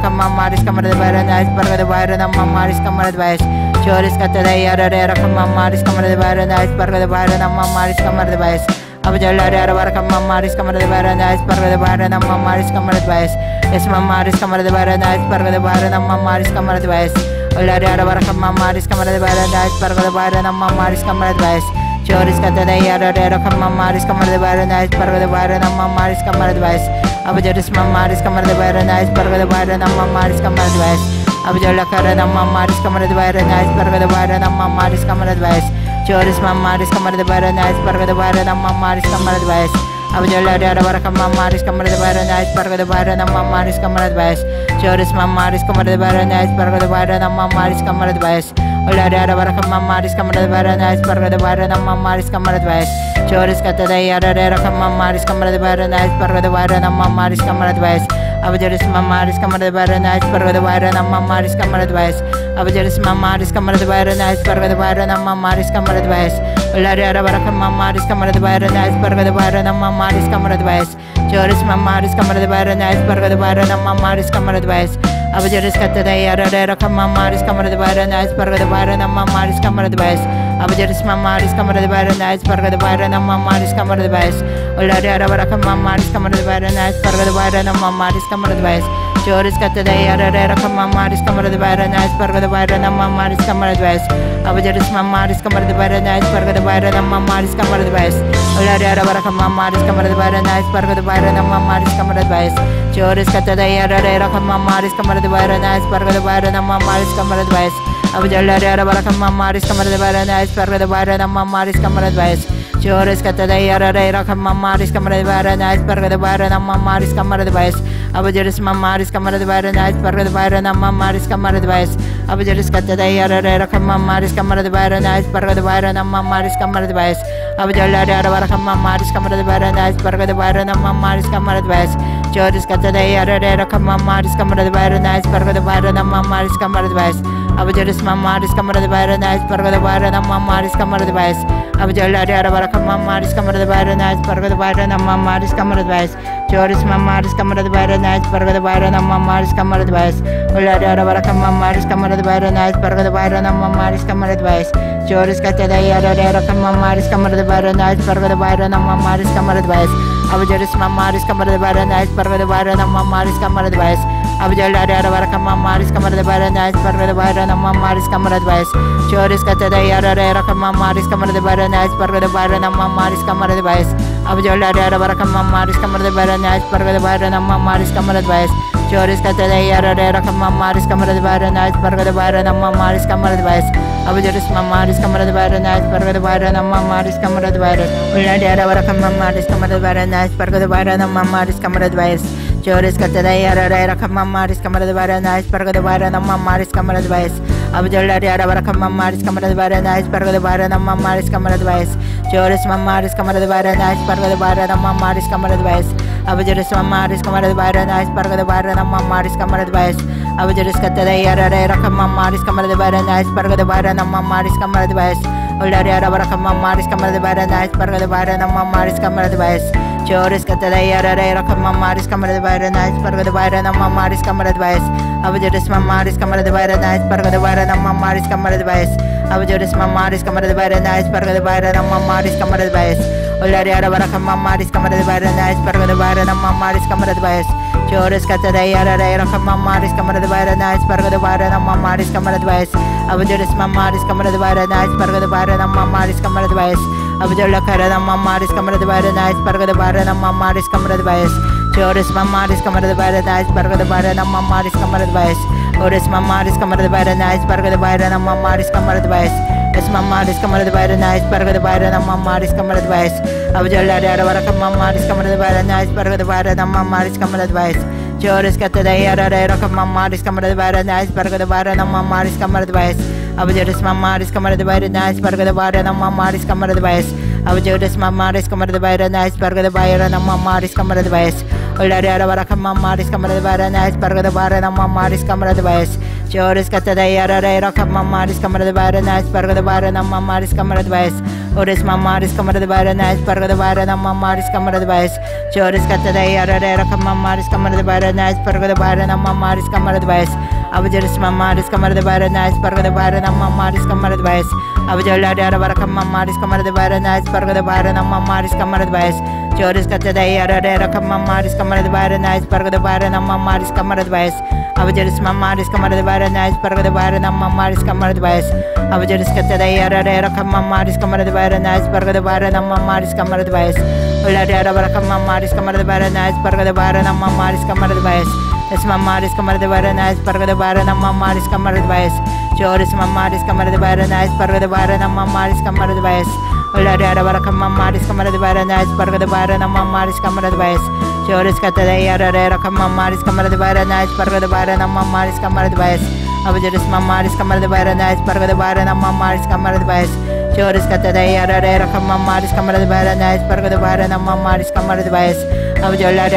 Kamaris Kamada Vara Nice Parga Vira Namaris Kamada Vice Joris Katade Yara Kamaris Kamada Vara Nice Parga Vira Namaris Kamada Vice Abu Jala Kamaris Kamada Vara Nice Parga Vira Namaris Kamada Vice Es Mamaris Kamada Vara Nice Parga Vira Namaris Kamada Vice Ola Kamaris Kamada Vara Nice Parga Vira Namaris Kamada Vice Joris Katade Yara Kamaris Kamada Vara Nice Parga Vira Namaris Kamada Vice Abu Joris Mamaris Kamada Vara Nice Parga Vira Namaris Kamada Vice Abu Jala Kamaris Kamada Vara Nice Parga Vira Namaris Kamada Vice Joris Mamaris Kamada Vara Nice Parga Vira Namaris Kamada Vice Abu Jala Kamaris Kamada Vara Nice Parga Vira Namaris Kamada Vice Joris Mamaris Kamada Vara Nice Parga Vira Namaris Kamada Vice Ola Kamaris Kamada Vara Nice Parga Vira Namaris Kamada Vice Joris Katade Yara Kamaris Kamada Vara Nice Parga Vira Namaris Kamada Vice Abu Joris Mamaris Kamada Vara Nice Parga Vira Namaris Kamada Vice Abu Joris Mamaris Kamada Vara Nice Parga Vira Namaris Kamada Vice Ola Kamaris Kamada Vara Nice Parga Vira Namaris Kamada Vice Joris Mamaris Kamada Vara Nice Parga Vira Namaris Kamada Vice Abu Joris Katade Yara Kamaris Kamada Vara Nice Parga Vira Namaris Kamada Vice Abu Joris Mamaris Kamada Vara Nice Parga Vira Namaris Kamada Vice Ola Kamaris Kamada Vara Nice Parga Vira Namaris Kamada Vice Joris Katade Yara Kamaris Kamada Vara Nice Parga Vira Namaris Kamada Vice Abu Joris Mamaris Kamada Vara Nice Parga Vira Namaris Kamada Vice Ola Kamaris Kamada Vara Nice Parga Vira Namaris Kamada Vice Joris Katade Yara Kamaris Kamada Vara Nice Parga Vira Namaris Kamada Vice Abu Jala Kamaris Kamada Vara Nice Parga Vira Namaris Kamada Vice Joris Katade Yara Kamaris Kamada Vara Nice Parga Vira Namaris Kamada Vice Abu Joris Mamaris Kamada Vara Nice Parga Vira Namaris Kamada Vice Abu Joris Katade Yara Kamaris Kamada Vara Nice Parga Vira Namaris Kamada Vice Abu Jala Kamaris Kamada Vara Nice Parga Vira Namaris Kamada Vice Joris Katadai Arara Kamaris Kamara the Baranais Parga the Barana Mamaris Kamara the Vice Abajaris Mamaris Kamara the Baranais Parga the Barana Mamaris Kamara the Vice Abajala Mamaris Kamara the Baranais Parga the Barana Mamaris Kamara the Vice Joris Mamaris Kamara the Baranais Parga the Barana Mamaris Kamara the Vice Uladara Mamaris Kamara the Baranais Parga the Barana Mamaris Kamara the Vice Joris Katadai Arara Mamaris Kamara the Baranais Parga the Barana Mamaris Kamara the Vice Abajaris Mamaris Kamara the Baranais Parga the Barana Mamaris Kamara the Vice Abjala Mamaris Kamara the Baranais Parga the Barana Mamaris Kamara the Vice Joris Katadai Arara Mamaris Kamara the Baranais Parga the Barana Mamaris Kamara the Vice Abjala Mamaris Kamara the Baranais Parga the Barana Mamaris Kamara the Vice Joris Katadai Arara Mamaris Kamara the Baranais Parga the Barana Mamaris Kamara the Vice Abjaris Mamaris Kamara the Baranais Parga the Barana Mamaris Kamara the Vice Uladara Mamaris Kamara the Baranais Parga the Barana Mamaris Kamara the Vice Joris Katadai Arara Mamaris Kamara the Baranais Parga the Barana Mamaris Kamara the Vice Abjala Mamaris Kamara the Baranais Parga the Barana Mamaris Kamara the Vice Joris Mamaris Kamara the Baranais Parga the Barana Mamaris Kamara the Vice Abjaris Mamaris Kamara the Baranais Parga the Barana Mamaris Kamara the Vice Abjaris Katadai Arara Mamaris Kamara the Baranais Parga the Barana Mamaris Kamara the Vice Uladara Mamaris Kamara the Baranais Parga the Barana Mamaris Kamara the Vice Joris Katadai Arara Mamaris Kamara the Baranais Parga the Barana Mamaris Kamara the Vice Abjaris Mamaris Kamara the Baranais Parga the Barana Mamaris Kamara the Vice Abjaris Mamaris Kamara the Baranais Parga the Barana Mamaris Kamara the Vice Uladara Mamaris Kamara the Baranais Parga the Barana Mamaris Kamara the Vice Joris Katadai Arara Mamaris Kamara the Baranais Parga the Barana Mamaris Kamara the Vice Abjaris Mamaris Kamara the Baranais Parga the Barana Mamaris Kamara the Vice Abjala Karana Mamaris Kamara the Baranais Parga the Barana Mamaris Kamara the Vice Joris Mamaris Kamara the Baranais Parga the Barana Mamaris Kamara the Vice Oris Mamaris Kamara the Baranais Parga the Barana Mamaris Kamara the Vice Es Mamaris Kamara the Baranais Parga the Barana Mamaris Kamara the Vice Abjala Mamaris Kamara the Baranais Parga the Barana Mamaris Kamara the Vice Joris Katadai Arara Mamaris Kamara the Baranais Parga the Barana Mamaris Kamara the Vice Abjaris Mamaris Kamara the Baranais Parga the Barana Mamaris Kamara the Vice Abjaris Mamaris Kamara the Baranais Parga the Barana Mamaris Kamara the Vice Uladara Mamaris Kamara the Baranais Parga the Barana Mamaris Kamara the Vice Joris Katadai Arara Mamaris Kamara the Baranais Parga the Barana Mamaris Kamara the Vice Oris Mamaris Kamara the Baranais Parga the Barana Mamaris Kamara the Vice Joris Katadai Arara Mamaris Kamara the Baranais Parga the Barana Mamaris Kamara the Vice Abjaris Mamaris Kamara the Baranais Parga the Barana Mamaris Kamara the Vice Abjala Mamaris Kamara the Baranais Parga the Barana Mamaris Kamara the Vice Joris Katadai Arara Mamaris Kamara the Baranais Parga the Barana Mamaris Kamara the Vice Abjaris Mamaris Kamara the Baranais Parga the Barana Mamaris Kamara the Vice Abjaris Katadai Arara Mamaris Kamara the Baranais Parga the Barana Mamaris Kamara the Vice Uladara Mamaris Kamara the Baranais Parga the Barana Mamaris Kamara the Vice Es Mamaris Kamara the Baranais Parga the Barana Mamaris Kamara the Vice Joris Mamaris Kamara the Baranais Parga the Barana Mamaris Kamara the Vice Uladara Mamaris Kamara the Baranais Parga the Barana Mamaris Kamara the Vice Joris Katadai Arara Mamaris Kamara the Baranais Parga the Barana Mamaris Kamara the Vice Abjaris Mamaris Kamara the Baranais Parga the Barana Mamaris Kamara the Vice Joris Katadai Arara Mamaris Kamara the Baranais Parga the Barana Mamaris Kamara the Vice Abjala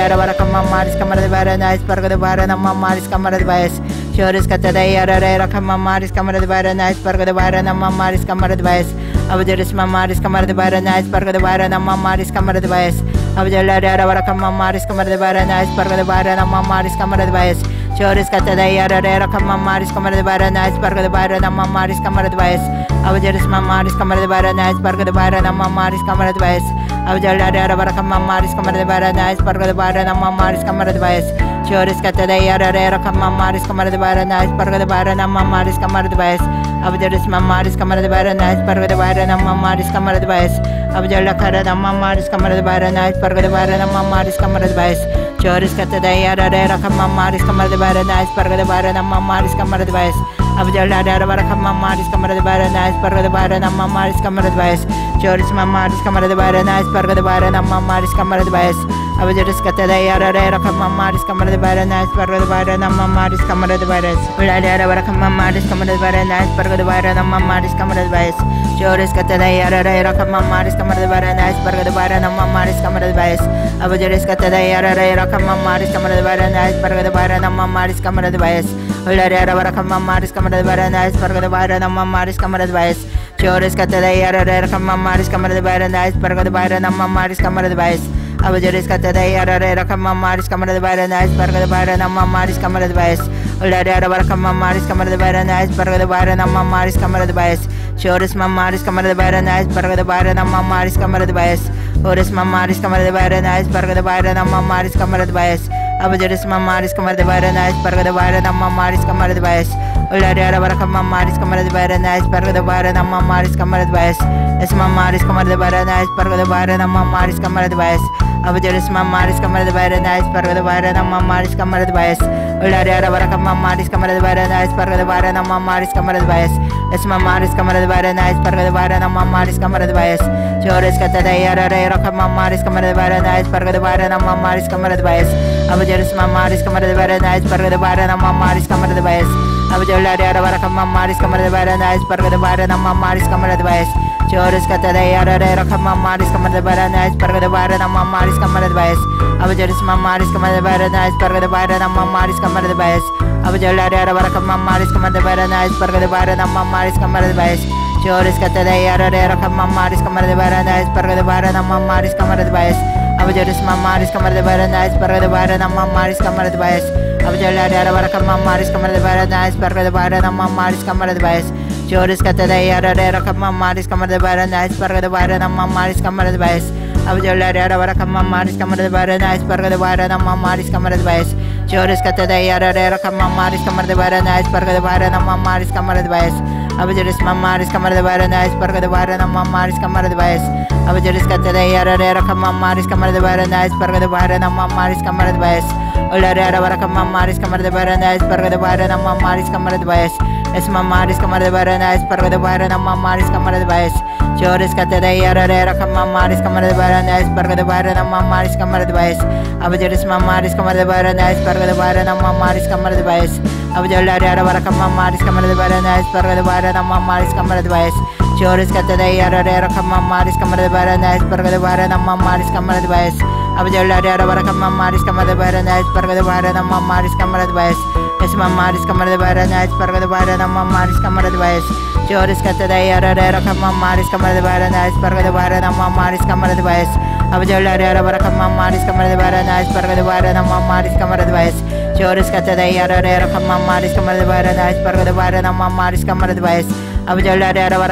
Mamaris Kamara the Baranais Parga the Barana Mamaris Kamara the Vice Joris Katadai Arara Mamaris Kamara the Baranais Parga the Barana Mamaris Kamara the Vice Abjaris Mamaris Kamara the Baranais Parga the Barana Mamaris Kamara the Vice Abjala Mamaris Kamara the Baranais Parga the Barana Mamaris Kamara the Vice Joris Katadai Arara Mamaris Kamara the Baranais Parga the Barana Mamaris Kamara the Vice Abjaris Mamaris Kamara the Baranais Parga the Barana Mamaris Kamara the Vice Abjala Mamaris Kamara the Baranais Parga the Barana Mamaris Kamara the Vice Joris Katadai Arara Mamaris Kamara the Baranais Parga the Barana Mamaris Kamara the Vice Abjaris Mamaris Kamara the Baranais Parga the Barana Mamaris Kamara the Vice Abjala Mamaris Kamara the Baranais Parga the Barana Mamaris Kamara the Vice Joris Katadai Arara Mamaris Kamara the Baranais Parga the Barana Mamaris Kamara the Vice Abjala Mamaris Kamara the Baranais Parga the Barana Mamaris Kamara the Vice Joris Mamaris Kamara the Baranais Parga the Barana Mamaris Kamara the Vice Abu Jeris Katade Yarare Rakamaris Kamar the Baranas, Parga the Barana Maris Kamar the Baras, Uladara Rakamaris Kamar the Baranas, Parga the Barana Maris Kamar the Bas, Joris Katade Yarare Rakamaris Kamar the Baranas, Parga the Barana Maris Kamar the Bas, Abu Jeris Katade Yarare Rakamaris Kamar the Baranas, Parga the Barana Maris Kamar the Bas, Uladara Rakamaris Kamar the Baranas, Parga the Barana Maris Kamar the Bas, Joris Katade Yarare Rakamaris Kamar the Baranas, Parga the Barana Maris Kamar the Bas, Abu Jeris Katade Yarare Rakamaris Kamar the Baranas, Parga the Barana Maris Kamar the Bas, Uladara Rakamaris Kamar the Baranas, Parga the Barana Maris Kamar the Bas, Joris Mamaris Kamar the Baranas, Parga the Barana Maris Kamar the Bas, Horis Mamaris Kamar the Baranas, Parga the Barana Maris Kamar the Bas, Abu Jeris Mamaris Kamar the Baranas, Parga the Barana Maris Kamar the Bas, Uladara Rakamaris Kamar the Baranas, Parga the Barana Maris Kamar the Bas, Esmamaris Kamar the Baranas, Parga the Barana Maris Kamar the Bas, Abu Jeris Mamaris Kamar the Baranas, Parga the Barana Maris Kamar the Bas, Uladara Rakamaris Kamar the Baranas, Parga the Barana Maris Kamar the Bas, Esmamaris Kamar the Baranas, Parga the Barana Maris Kamar the Bas, Joris Katade Yarare Rakamaris Kamar the Baranas, Parga the Barana Maris Kamar the Bas, Abu Jeris Mamaris Kamar the Baranas, Parga the Barana Maris Kamar the Bas, Abu Jeris Rakamaris Kamar the Baranas, Parga the Barana Maris Kamar the Bas, Joris Katade Yarare Rakamaris Kamar the Baranas, Parga the Barana Maris Kamar the Bas, Abu Jeris Mamaris Kamar the Baranas, Parga the Barana Maris Kamar the Bas, Abu Jeris Rakamaris Kamar the Baranas, Parga the Barana Maris Kamar the Bas, Joris Katade Yarare Rakamaris Kamar the Baranas, Parga the Barana Maris Kamar the Bas, Abu Jeris Mamaris Kamar the Baranas, Parga the Barana Maris Kamar the Bas, Abu Jeris Rakamaris Kamar the Baranas, Parga the Barana Maris Kamar the Bas, Joris Katade Yarare Rakamaris Kamar the Baranas, Parga the Barana Maris Kamar the Bas, Abu Jeris Rakamaris Kamar the Baranas, Parga the Barana Maris Kamar the Bas, Joris Katade Yarare Rakamaris Kamar the Baranas, Parga the Barana Maris Kamar the Bas, Abu Jeris Mamaris Kamar the Baranas, Parga the Barana Maris Kamar the Bas, Abu Jeris Katade Yarare Rakamaris Kamar the Baranas, Parga the Barana Maris Kamar the Bas, Uladara Rakamaris Kamar the Baranas, Parga the Barana Maris Kamar the Bas, Esmamaris Kamar the Baranas, Parga the Barana Maris Kamar the Bas, Joris Katade Yarare Rakamaris Kamar the Baranas, Parga the Barana Maris Kamar the Bas, Abu Jeris Mamaris Kamar the Baranas, Parga the Barana Maris Kamar the Bas, Abu Jeris Rakamaris Kamar the Baranas, Parga the Barana Maris Kamar the Bas, Joris Katade Yarare Rakamaris Kamar the Baranas, Parga the Barana Maris Kamar the Bas, Abu Jeris Rakamaris Kamar the Baranas, Parga the Barana Maris Kamar the Bas, Esmamaris Kamar the Baranas, Parga the Barana Maris Kamar the Bas, Joris Katade Yarare Rakamaris Kamar the Baranas, Parga the Barana Maris Kamar the Bas, Abu Jeris Rakamaris Kamar the Baranas, Parga the Barana Maris Kamar the Bas, Joris Katade Yarare Rakamaris Kamar the Baranas, Parga the Barana Maris Kamar the Bas, Abu Jeris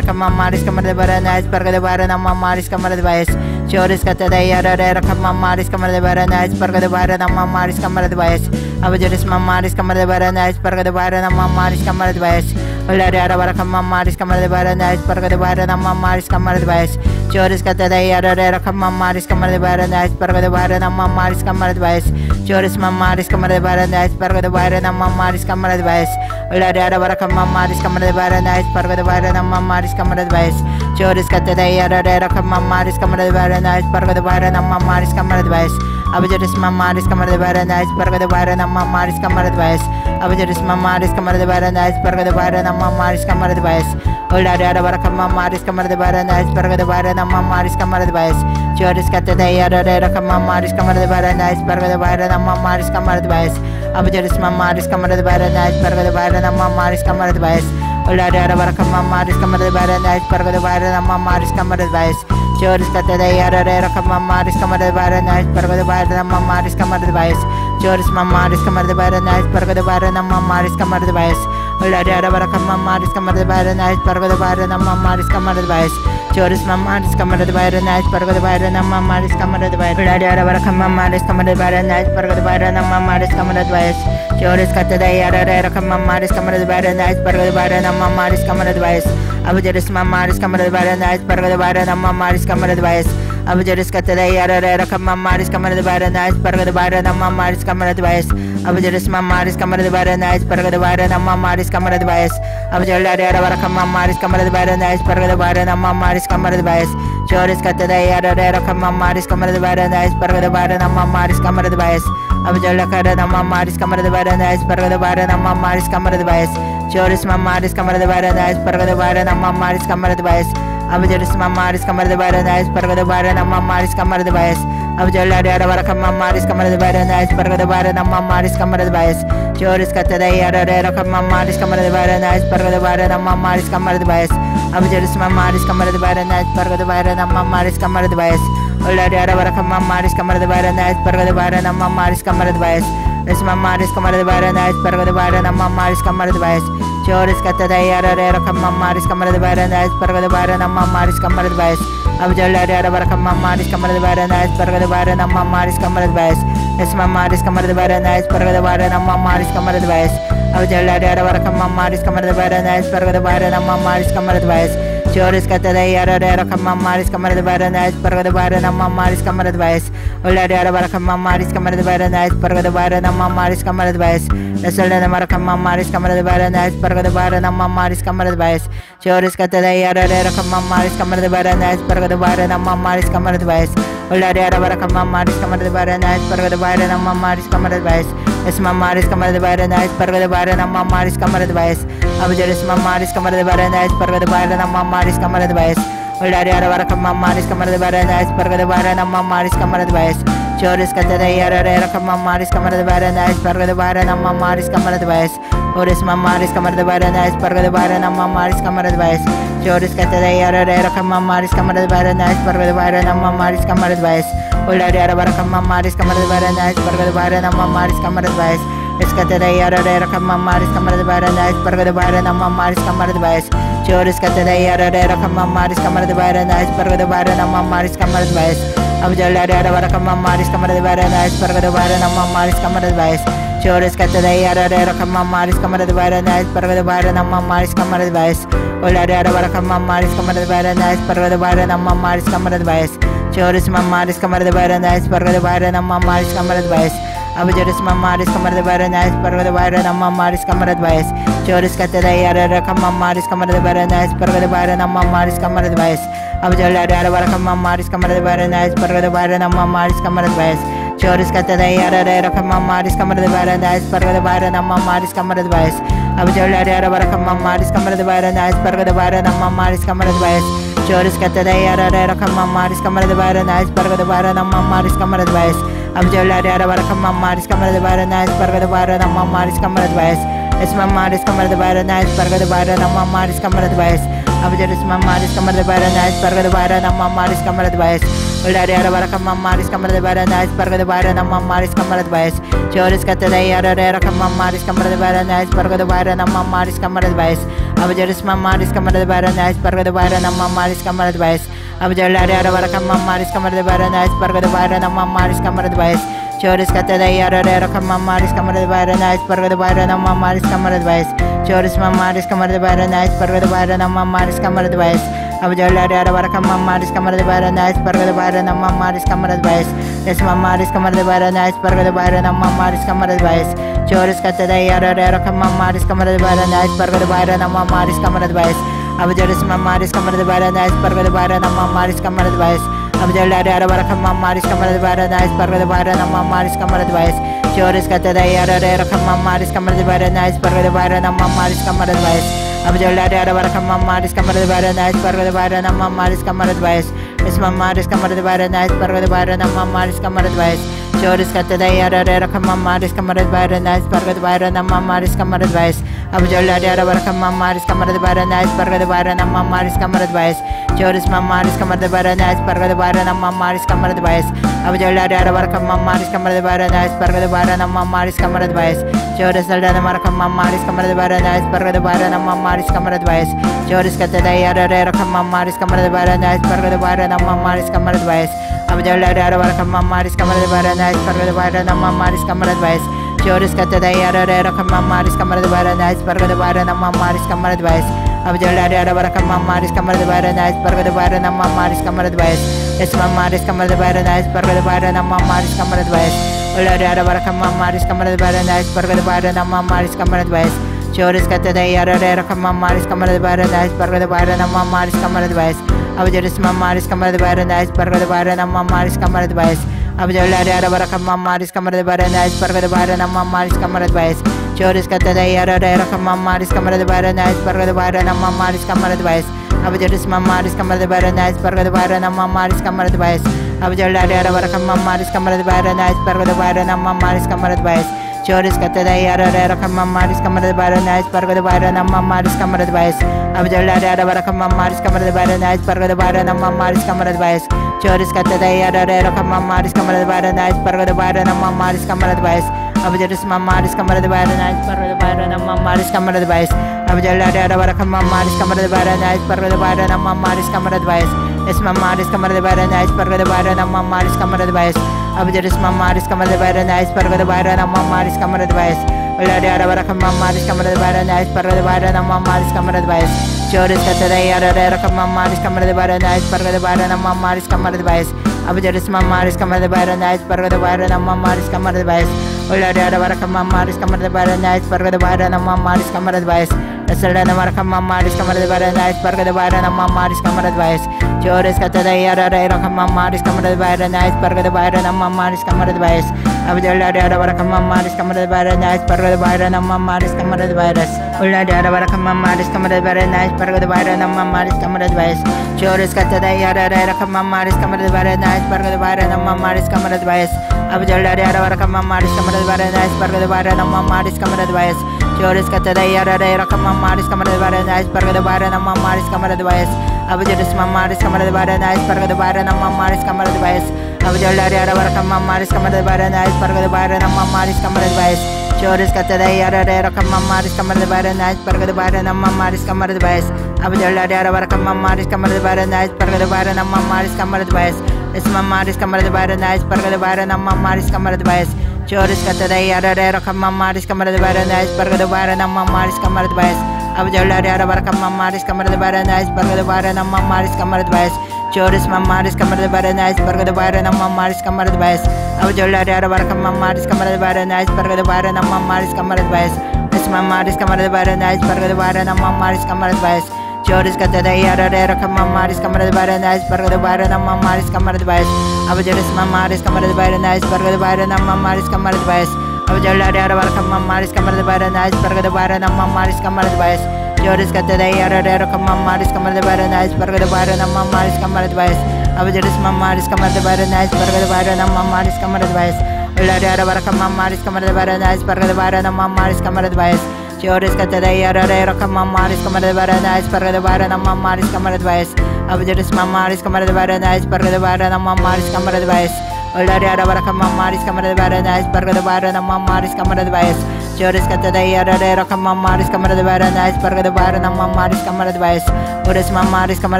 Rakamaris Kamar the Baranas, Parga the Barana Maris Kamar the Bas, Joris Katade Yarare Rakamaris Kamar the Baranas, Parga the Barana Maris Kamar the Bas, Abu Jeris Mamaris Kamar the Baranas, Parga the Barana Maris Kamar the Bas, Uladara Rakamaris Kamar the Baranas, Parga the Barana Maris Kamar the Bas, Joris Katade Yarare Rakamaris Kamar the Baranas, Parga the Barana Maris Kamar the Bas, Joris Mamaris Kamar the Baranas, Parga the Barana Maris Kamar the Bas, Uladara Rakamaris Kamar the Baranas, Parga the Barana Maris Kamar the Bas, Joris Katade Yarare Rakamaris Kamar the Baranas, Parga the Barana Maris Kamar the Bas, Abu Jeris Mamaris Kamar the Baranas, Parga the Barana Maris Kamar the Bas, Abu Jeris Mamaris Kamar the Baranas, Parga the Barana Maris Kamar the Bas, Uladara Rakamaris Kamar the Baranas, Parga the Barana Maris Kamar the Bas, Joris Katade Yarare Rakamaris Kamar the Baranas, Parga the Barana Maris Kamar the Bas, Abu Jeris Mamaris Kamar the Baranas, Parga the Barana Maris Kamar the Bas, Uladara Rakamaris Kamar the Baranas, Parga the Barana Maris Kamar the Bas, Joris Katade Yarare Rakamaris Kamar the Baranas, Parga the Barana Maris Kamar the Bas, Joris Mamaris Kamar the Baranas, Parga the Barana Maris Kamar the Bas, Uladara Rakamaris Kamar the Baranas, Parga the Barana Maris Kamar the Bas, Joris Mamaris Kamar the Baranas, Parga the Barana Maris Kamar the Bas, Uladara Rakamaris Kamar the Baranas, Parga the Barana Maris Kamar the Bas, Joris Katade Yarare Rakamaris Kamar the Baranas, Parga the Barana Maris Kamar the Bas, Abu Jeris Mamaris Kamar the Baranas, Parga the Barana Maris Kamar the Bas, Abajaris katadai arara kamamaris kamara de baranais parga de barana mamaris kamara de bias. Abajaris mamaris kamara de baranais parga de barana mamaris kamara de bias. Abajalari arara kamamaris kamara de baranais parga de barana mamaris kamara de bias. Joris katadai arara kamamaris kamara de baranais parga de barana mamaris kamara de bias. Abajala karana mamaris kamara de baranais parga de barana mamaris kamara de bias. Joris mamaris kamara de baranais parga de barana mamaris kamara de bias. Abajaris mamaris kamara de baranais parga de barana mamaris kamara de bias. Abajalari arara kamamaris kamara de baranais parga de barana mamaris kamara de bias. Joris katadai arara kamamaris kamara de baranais parga de barana mamaris kamara de bias. Abajaris mamaris kamara de baranais parga de barana mamaris kamara de bias. Olari arara kamamaris kamara de baranais parga de barana mamaris kamara de bias. Es mamaris kamara de baranais parga de barana mamaris kamara de bias. Joris katadai arara kamamaris kamara de baranais parga de barana mamaris kamara de bias. Abajalari arara kamamaris kamara de baranais parga de barana mamaris kamara de bias. Es mamaris kamara de baranais parga de barana mamaris kamara de bias. Abajalari arara kamamaris kamara de baranais parga de barana mamaris kamara de bias. Joris katadai arara kamamaris kamara de baranais parga de barana mamaris kamara de bias. Olari arara kamamaris kamara de baranais parga de barana mamaris kamara de bias. Nasalana mara kamamaris kamara de baranais parga de barana mamaris kamara de bias. Joris katadai arara kamamaris kamara de baranais parga de barana mamaris kamara de bias. Olari arara kamamaris kamara de baranais parga de barana mamaris kamara de bias. Es mamaris kamara de baranais parga de barana mamaris kamara de bias. Abajaris mamaris kamara de baranais parga de barana mamaris kamara de bias. Olari arara kamamaris kamara de baranais parga de barana mamaris kamara de bias. Joris katadai arara kamamaris kamara de baranais parga de barana mamaris kamara de bias. Oris mamaris kamara de baranais parga de barana mamaris kamara de bias. Joris katadai arara kamamaris kamara de baranais parga de barana mamaris kamara de bias. Olari arara kamamaris kamara de baranais parga de barana mamaris kamara de bias. Eskatadai arara kamamaris kamara de baranais parga de barana mamaris kamara de bias. Joris katadai arara kamamaris kamara de baranais parga de barana mamaris kamara de bias. Abajalari arara kamamaris kamara de baranais parga de barana mamaris kamara de bias. Joris katadai arara kamamaris kamara de baranais parga de barana mamaris kamara de bias. Olari arara kamamaris kamara de baranais parga de barana mamaris kamara de bias. Joris mamaris kamara de baranais parga de barana mamaris kamara de bias. Abajaris mamaris kamara de baranais parga de barana mamaris kamara de bias. Joris katadai arara kamamaris kamara de baranais parga de barana mamaris kamara de bias. Abajalari arara kamamaris kamara de baranais parga de barana mamaris kamara de bias. Joris katadai arara kamamaris kamara de baranais parga de barana mamaris kamara de bias. Abajalari arara kamamaris kamara de baranais parga de barana mamaris kamara de bias. Joris katadai arara kamamaris kamara de baranais parga de barana mamaris kamara de bias. Abajalari arara kamamaris kamara de baranais parga de barana mamaris kamara de bias. Es mamaris kamara de baranais parga de barana mamaris kamara de bias. Abajaris mamaris kamara de baranais parga de barana mamaris kamara de bias. Olari arara kamamaris kamara de baranais parga de barana mamaris kamara de bias. Joris katadai arara kamamaris kamara de baranais parga de barana mamaris kamara de bias. Abajaris mamaris kamara de baranais parga de barana mamaris kamara de bias. Abajalari arara kamamaris kamara de baranais parga de barana mamaris kamara de bias. Joris katadai arara kamamaris kamara de baranais parga de barana mamaris kamara de bias. Joris mamaris kamara de baranais parga de barana mamaris kamara de bias. Abajalari arara kamamaris kamara de baranais parga de barana mamaris kamara de bias. Es mamaris kamara de baranais parga de barana mamaris kamara de bias. Joris katadai arara kamamaris kamara de baranais parga de barana mamaris kamara de bias. Abajaris mamaris kamara de baranais parga de barana mamaris kamara de bias. Abajalari arara kamamaris kamara de baranais parga de barana mamaris kamara de bias. Joris katadai arara kamamaris kamara de baranais parga de barana mamaris kamara de bias. Abajalari arara kamamaris kamara de baranais parga de barana mamaris kamara de bias. Es mamaris kamara de baranais parga de barana mamaris kamara de bias. Joris katadai arara kamamaris kamara de baranais parga de barana mamaris kamara de bias. Abajalari arara kamamaris kamara de baranais parga de barana mamaris kamara de bias. Joris mamaris kamara de baranais parga de barana mamaris kamara de bias. Abajalari arara kamamaris kamara de baranais parga de barana mamaris kamara de bias. Joris aldana mara kamamaris kamara de baranais parga de barana mamaris kamara de bias. Joris katadai arara kamamaris kamara de baranais parga de barana mamaris kamara de bias. Abajalari arara kamamaris kamara de baranais parga de barana mamaris kamara de bias. Joris katadai arara kamamaris kamara de baranais parga de barana mamaris kamara de bias. abu jalari ada barakam mamaris kamar de bara nais parga de bara nam mamaris kamar de bais es mamaris kamar de bara nais parga de bara nam mamaris kamar de bais ulari ada barakam mamaris kamar de bara nais parga de bara nam mamaris kamar de bais Choris kata dai ara re rakam mamaris kamar de bara nais parga de bara nam mamaris kamar de bais abu jaris mamaris kamar de bara nais parga de bara nam mamaris kamar de bais abu jalari ada barakam mamaris kamar de bara nais parga de bara nam mamaris kamar de bais Choris kata dai ara re rakam mamaris kamar de bara nais parga de bara nam mamaris kamar de bais abu jaris mamaris kamar de bara nais parga de bara nam mamaris kamar de bais abu jalari ada barakam mamaris kamar de bara nais parga de bara nam mamaris kamar de bais Choris kata dai ara re rakam mamaris kamar de bara nais parga de bara nam mamaris kamar de bais abu jalari ada barakam mamaris kamar de bara nais parga de bara nam mamaris kamar de bais Choris kata dai ara re rakam mamaris kamar de bara nais parga de bara nam mamaris kamar de bais abu jaris mamaris kamar de bara nais parga de bara nam mamaris kamar de bais abu jalari ada barakam mamaris kamar de bara nais parga de bara nam mamaris kamar de bais es mamaris kamar de bara nais parga de bara nam mamaris kamar de bais abu jaris mamaris kamar de bara nais parga de bara nam mamaris kamar de bais ulari ada barakam mamaris kamar de bara nais parga de bara nam mamaris kamar de bais Choris kata dai ara re rakam mamaris kamar de bara nais parga de bara nam mamaris kamar de bais abu jaris mamaris kamar de bara nais parga de bara nam mamaris kamar de bais ulari ada barakam mamaris kamar de bara nais parga de bara nam mamaris kamar de bais Nasalda na barakam mamaris kamar de bara nais parga de bara nam mamaris kamar de bais Choris kata dai ara re rakam mamaris kamar de bara nais parga de bara nam mamaris kamar de bais abu jalari ada barakam mamaris kamar de bara nais parga de bara nam mamaris kamar de bais ulari ada barakam mamaris kamar de bara nais parga de bara nam mamaris kamar de bais Choris kata dai ara re rakam mamaris kamar de bara nais parga de bara nam mamaris kamar de bais abu jalari ada barakam mamaris kamar de bara nais parga de bara nam mamaris kamar de bais Choris kata dai ara re rakam mamaris kamar de bara nais parga de bara nam mamaris kamar de bais abu jaris mamaris kamar de bara nais parga de bara nam mamaris kamar de bais abu jalari ada barakam mamaris kamar de bara nais parga de bara nam mamaris kamar de bais Choris kata dai ara re rakam mamaris kamar de bara nais parga de bara nam mamaris kamar de bais abu jalari ada barakam mamaris kamar de bara nais parga de bara nam mamaris kamar de bais es mamaris kamar de bara nais parga de bara nam mamaris kamar de bais Choris kata dai ara re rakam mamaris kamar de bara nais parga de bara nam mamaris kamar de bais abu jalari ada barakam mamaris kamar de bara nais parga de bara nam mamaris kamar de bais Choris mamaris kamar de bara nais parga de bara nam mamaris kamar de bais abu jalari ada barakam mamaris kamar de bara nais parga de bara nam mamaris kamar de bais es mamaris kamar de bara nais parga de bara nam mamaris kamar de bais Choris kata dai ara re rakam mamaris kamar de bara nais parga de bara nam mamaris kamar de bais abu jaris mamaris kamar de bara nais parga de bara nam mamaris kamar de bais abu jalari ada barakam mamaris kamar de bara nais parga de bara nam mamaris kamar de bais Choris kata dai ara re rakam mamaris kamar de bara nais parga de bara nam mamaris kamar de bais abu jaris mamaris kamar de bara nais parga de bara nam mamaris kamar de bais ulari ada barakam mamaris kamar de bara nais parga de bara nam mamaris kamar de bais Choris kata dai ara re rakam mamaris kamar de bara nais parga de bara nam mamaris kamar de bais abu jaris mamaris kamar de bara nais parga de bara nam mamaris kamar de bais ulari ada barakam mamaris kamar de bara nais parga de bara nam mamaris kamar de bais Choris kata dai ara re rakam mamaris kamar de bara nais parga de bara nam mamaris kamar de bais uris mamaris kamar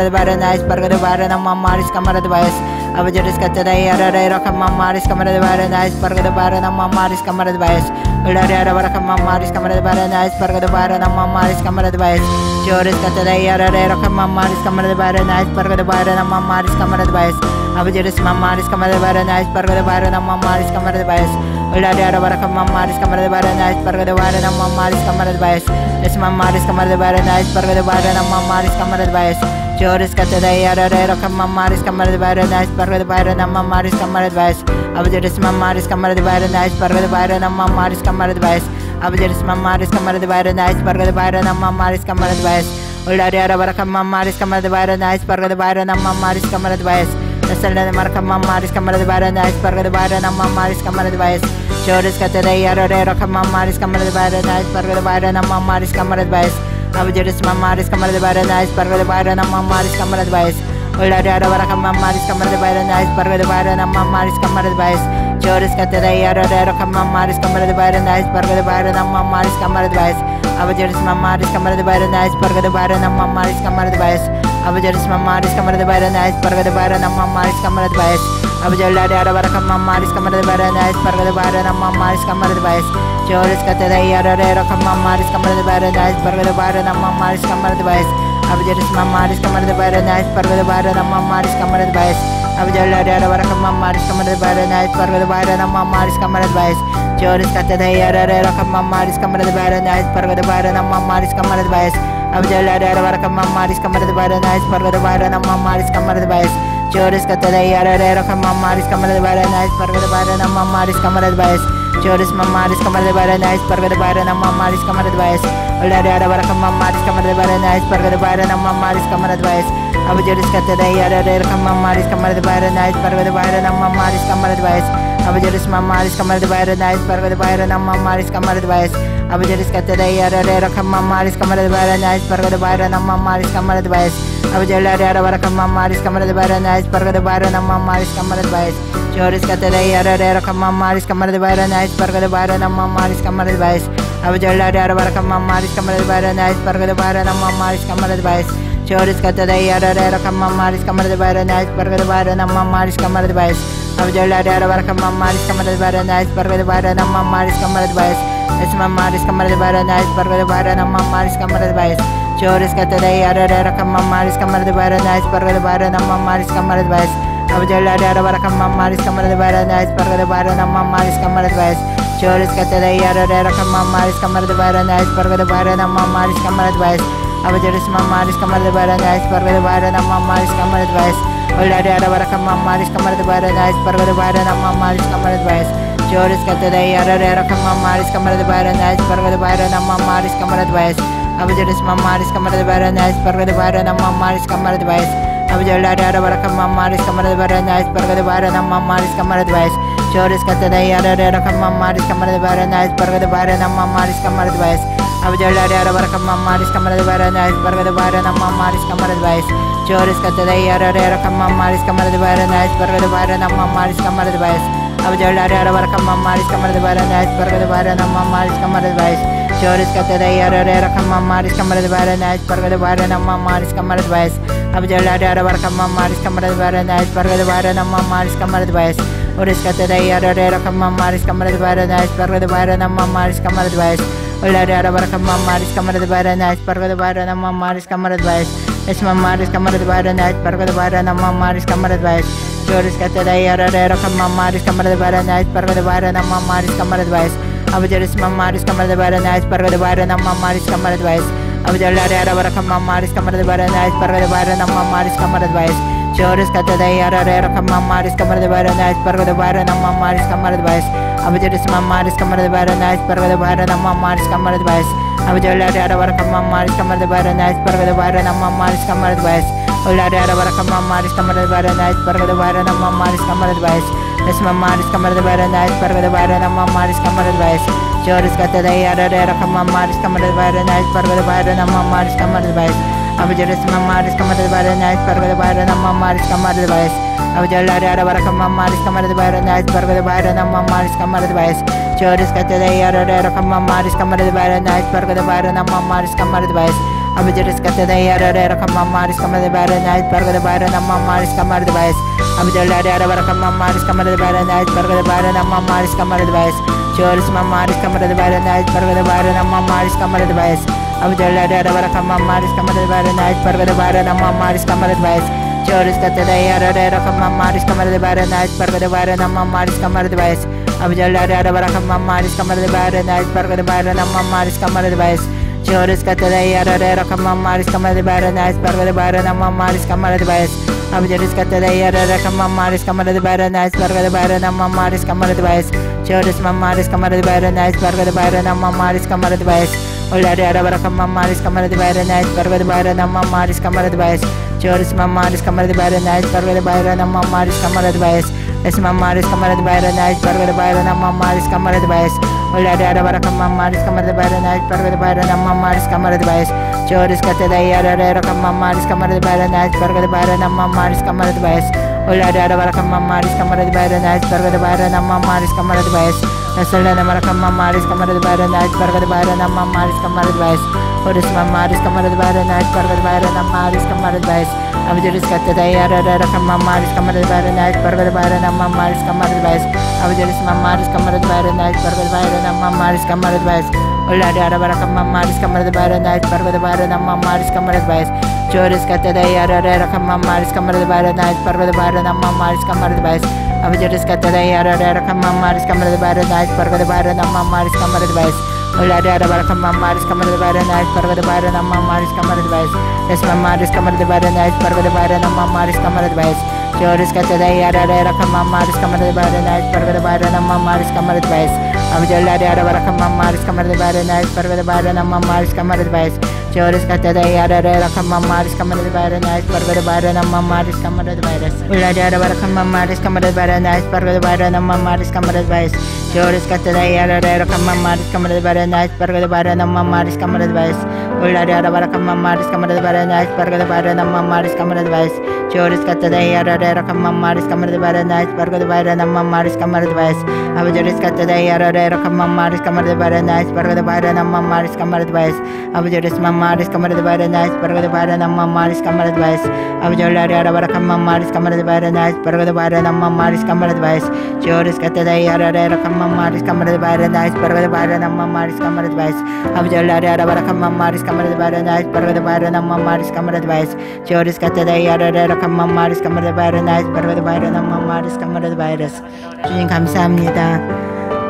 de bara nais parga de bara nam mamaris kamar de bais abu jaris kata dai ara re rakam mamaris kamar de bara nais parga de bara nam mamaris kamar de bais ulari ada barakam mamaris kamar de bara nais parga de bara nam mamaris kamar de bais Choris kata dai ara re rakam mamaris kamar de bara nais parga de bara nam mamaris kamar de bais abu jaris mamaris kamar de bara nais parga de bara nam mamaris kamar de bais ulari ada barakam mamaris kamar de bara nais parga de bara nam mamaris kamar de bais es mamaris kamar de bara nais parga de bara nam mamaris kamar de bais Choris kata dai ara re rakam mamaris kamar de bara nais parga de bara nam mamaris kamar de bais abu jaris mamaris kamar de bara nais parga de bara nam mamaris kamar de bais abu jaris mamaris kamar de bara nais parga de bara nam mamaris kamar de bais ulari ada barakam mamaris kamar de bara nais parga de bara nam mamaris kamar de bais nasalda na barakam mamaris kamar de bara nais parga de bara nam mamaris kamar de bais Choris kata dai ara re rakam mamaris kamar de bara nais parga de bara nam mamaris kamar de bais abu jaris mamaris kamar de bara nais parga de bara nam mamaris kamar de bais ulari ada barakam mamaris kamar de bara nais parga de bara nam mamaris kamar de bais Choris kata dai ara re rakam mamaris kamar de bara nais parga de bara nam mamaris kamar de bais abu jaris mamaris kamar de bara nais parga de bara nam mamaris kamar de bais abu jaris mamaris kamar de bara nais parga de bara nam mamaris kamar de bais Abjalla de Arabaraka Maris Kamada Baranais, Pargada Barana Maris Kamada Vice, Joris Katara Yaraka Maris Kamada Baranais, Pargada Barana Maris Kamada Vice, Abjaris Mamaris Kamada Baranais, Pargada Barana Maris Kamada Vice, Abjalla de Arabaraka Maris Kamada Baranais, Pargada Barana Maris Kamada Vice, Joris Katara Yaraka Maris Kamada Baranais, Pargada Barana Maris Kamada Vice, Abjalla de Arabaraka Maris Kamada Baranais, Pargada Barana Maris Kamada Vice, Joris Katara Yaraka Maris Kamada Baranais, Pargada Barana Maris Kamada Vice, Joris Mamaris Kamada Baranais, Pargada Barana Maris Kamada Vice, Ulada Arabaraka Maris Kamada Baranais, Pargada Barana Maris Kamada Vice, Abjaris Katara Yaraka Maris Kamada Baranais, Pargada Barana Maris Kamada Vice, Abjaris Mamaris Kamada Baranais, Pargada Barana Maris Kamada Vice, Abjaris Katara Yaraka Maris Kamada Baranais, Pargada Barana Maris Kamada Vice, Abjalla Arabaraka Maris Kamada Baranais, Pargada Barana Maris Kamada Vice, Joris Katara Yaraka Maris Kamada Baranais, Pargada Barana Maris Kamada Vice, Abjalla Arabaraka Maris Kamada Baranais, Pargada Barana Maris Kamada Vice, Joris Katara Yaraka Maris Kamada Baranais, Pargada Barana Maris Kamada Vice, Abjalla Arabaraka Maris Kamada Baranais, Pargada Barana Maris Kamada Vice, Esma Maris Kamada Baranais, Pargada Barana Maris Kamada Vice, Joris Katara Yaraka Maris Kamada Baranais, Pargada Barana Maris Kamada Vice, Abjalla Arabaraka Maris Kamada Baranais, Pargada Barana Maris Kamada Vice, Joris Katara Yaraka Maris Kamada Baranais, Pargada Barana Maris Kamada Vice, Abjaris Maris Kamada Baranais, Pargada Barana Maris Kamada Vice, Ulada Arabaraka Maris Kamada Baranais, Pargada Barana Maris Kamada Vice, Joris Katara Yaraka Maris Kamada Baranais, Pargada Barana Maris Kamada Vice, Abjaris Maris Kamada Baranais, Pargada Barana Maris Kamada Vice, Abjalla Arabaraka Maris Kamada Baranais, Pargada Barana Maris Kamada Vice, Joris Katara Yaraka Maris Kamada Baranais, Pargada Barana Maris Kamada Vice, Abjalla Arabaraka Maris Kamada Baranais, Pargada Barana Maris Kamada Vice, Joris Katara Yaraka Maris Kamada Baranais, Pargada Barana Maris Kamada Vice, Abjalla Arabaraka Maris Kamada Baranais, Pargada Barana Maris Kamada Vice, Joris Katara Yaraka Maris Kamada Baranais, Pargada Barana Maris Kamada Vice, Abjalla Arabaraka Maris Kamada Baranais, Pargada Barana Maris Kamada Vice, Joris Katara Yaraka Maris Kamada Baranais, Pargada Barana Maris Kamada Vice, Ulada Arabaraka Maris Kamada Baranais, Pargada Barana Maris Kamada Vice, Esma Maris Kamada Baranais, Pargada Barana Maris Kamada Vice, Joris Katara Yaraka Maris Kamada Baranais, Pargada Barana Maris Kamada Vice, Abjaris Maris Kamada Baranais, Pargada Barana Maris Kamada Vice, Abjalla Arabaraka Maris Kamada Baranais, Pargada Barana Maris Kamada Vice, Joris Katara Yaraka Maris Kamada Baranais, Pargada Barana Maris Kamada Vice, Abjaris Maris Kamada Baranais, Pargada Barana Maris Kamada Vice, Abjalla Arabaraka Maris Kamada Baranais, Pargada Barana Maris Kamada Vice, Ulada Arabaraka Maris Kamada Baranais, Pargada Barana Maris Kamada Vice, Esma Maris Kamada Baranais, Pargada Barana Maris Kamada Vice, Joris Katara Yaraka Maris Kamada Baranais, Pargada Barana Maris Kamada Vice, Abjaris Maris Kamada Baranais, Pargada Barana Maris Kamada Vice, Abjalla Arabaraka Maris Kamada Baranais, Pargada Barana Maris Kamada Vice, Joris Katara Yaraka Maris Kamada Baranais, Pargada Barana Maris Kamada Vice, Abjaris Katara Yaraka Maris Kamada Baranais, Pargada Barana Maris Kamada Vice, Abjalla Arabaraka Maris Kamada Baranais, Pargada Barana Maris Kamada Vice, Joris Maris Kamada Baranais, Pargada Barana Maris Kamada Vice, Abjalla Arabaraka Maris Kamada Baranais, Pargada Barana Maris Kamada Vice, Joris Katara Yaraka Maris Kamada Baranais, Pargada Barana Maris Kamada Vice, Abjalla Arabaraka Maris Kamada Baranais, Pargada Barana Maris Kamada Vice, Joris Katara Yaraka Maris Kamada Baranais, Pargada Barana Maris Kamada Vice, Abjaris Katara Yaraka Maris Kamada Baranais, Pargada Barana Maris Kamada Vice, Joris Maris Kamada Baranais, Pargada Barana Maris Kamada Vice, Ulada Arabaraka Maris Kamada Baranais, Pargada Barana Maris Kamada Vice, Joris Maris Kamada Baranais, Pargada Barana Maris Kamada Vice, Esma Maris Kamada Baranais, Pargada Barana Maris Kamada Vice, Ulada Arabaraka Maris Kamada Baranais, Pargada Barana Maris Kamada Vice, Joris Katara Yaraka Maris Kamada Baranais, Pargada Barana Maris Kamada Vice, Ulada Arabaraka Maris Kamada Baranais, Pargada Barana Maris Kamada Vice, Eselene marakama maris kamara bara night barga bara namma maris kamara bais. Oris maris kamara bara night barga bara namma maris kamara bais. Abjuris katte dayara rakama maris kamara bara night barga bara namma maris kamara bais. Abjuris maris kamara bara night barga bara namma maris kamara bais. Ulladi ara barakama maris kamara bara night barga bara namma maris kamara bais. Joris katte dayara rakama maris kamara bara night barga bara namma maris kamara bais. Abjuris katte dayara rakama maris kamara bara night barga bara namma maris kamara bais. Ulladi ara barakama maris kamara bara night barga bara namma maris kamara bais. Resma maris kamara bara night barga bara namma maris kamara bais. Joris katte dayara rakama maris kamara bara night barga bara namma maris kamara bais. Abjulladi ara barakama maris kamara bara night barga bara namma maris kamara bais. Joris katte dayara rakama maris kamara bara night barga bara namma maris kamara bais. Ulladi ara barakama maris kamara bara night barga bara namma maris kamara bais. Joris katte dayara rakama maris kamara bara night barga bara namma maris kamara bais. Ulladi ara barakama maris kamara bara night barga bara namma maris kamara bais. Joris katte dayara rakama maris kamara bara night barga bara namma maris kamara bais. Abjuris katte dayara rakama maris kamara bara night barga bara namma maris kamara bais. Abjuris maris kamara bara night barga bara namma maris kamara bais. Abjulladi ara barakama maris kamara bara night barga bara namma maris kamara bais. Joris katte dayara rakama maris kamara bara night barga bara namma maris kamara bais. Abjulladi ara barakama maris kamara bara night barga bara namma maris kamara bais. Joris katte dayara rakama maris kamara bara night barga bara namma maris kamara bais. 주님 감사합니다.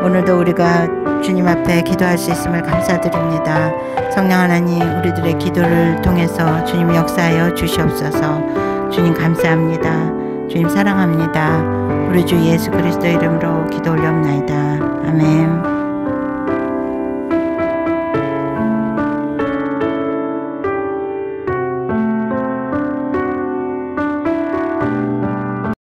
오늘도 우리가 주님 앞에 기도할 수 있음을 감사드립니다. 성령 하나님, 우리들의 기도를 통해서 주님 역사하여 주시옵소서. 주님 감사합니다. 주님 사랑합니다. 우리 주 예수 그리스도 이름으로 기도 올려옵나이다. 아멘.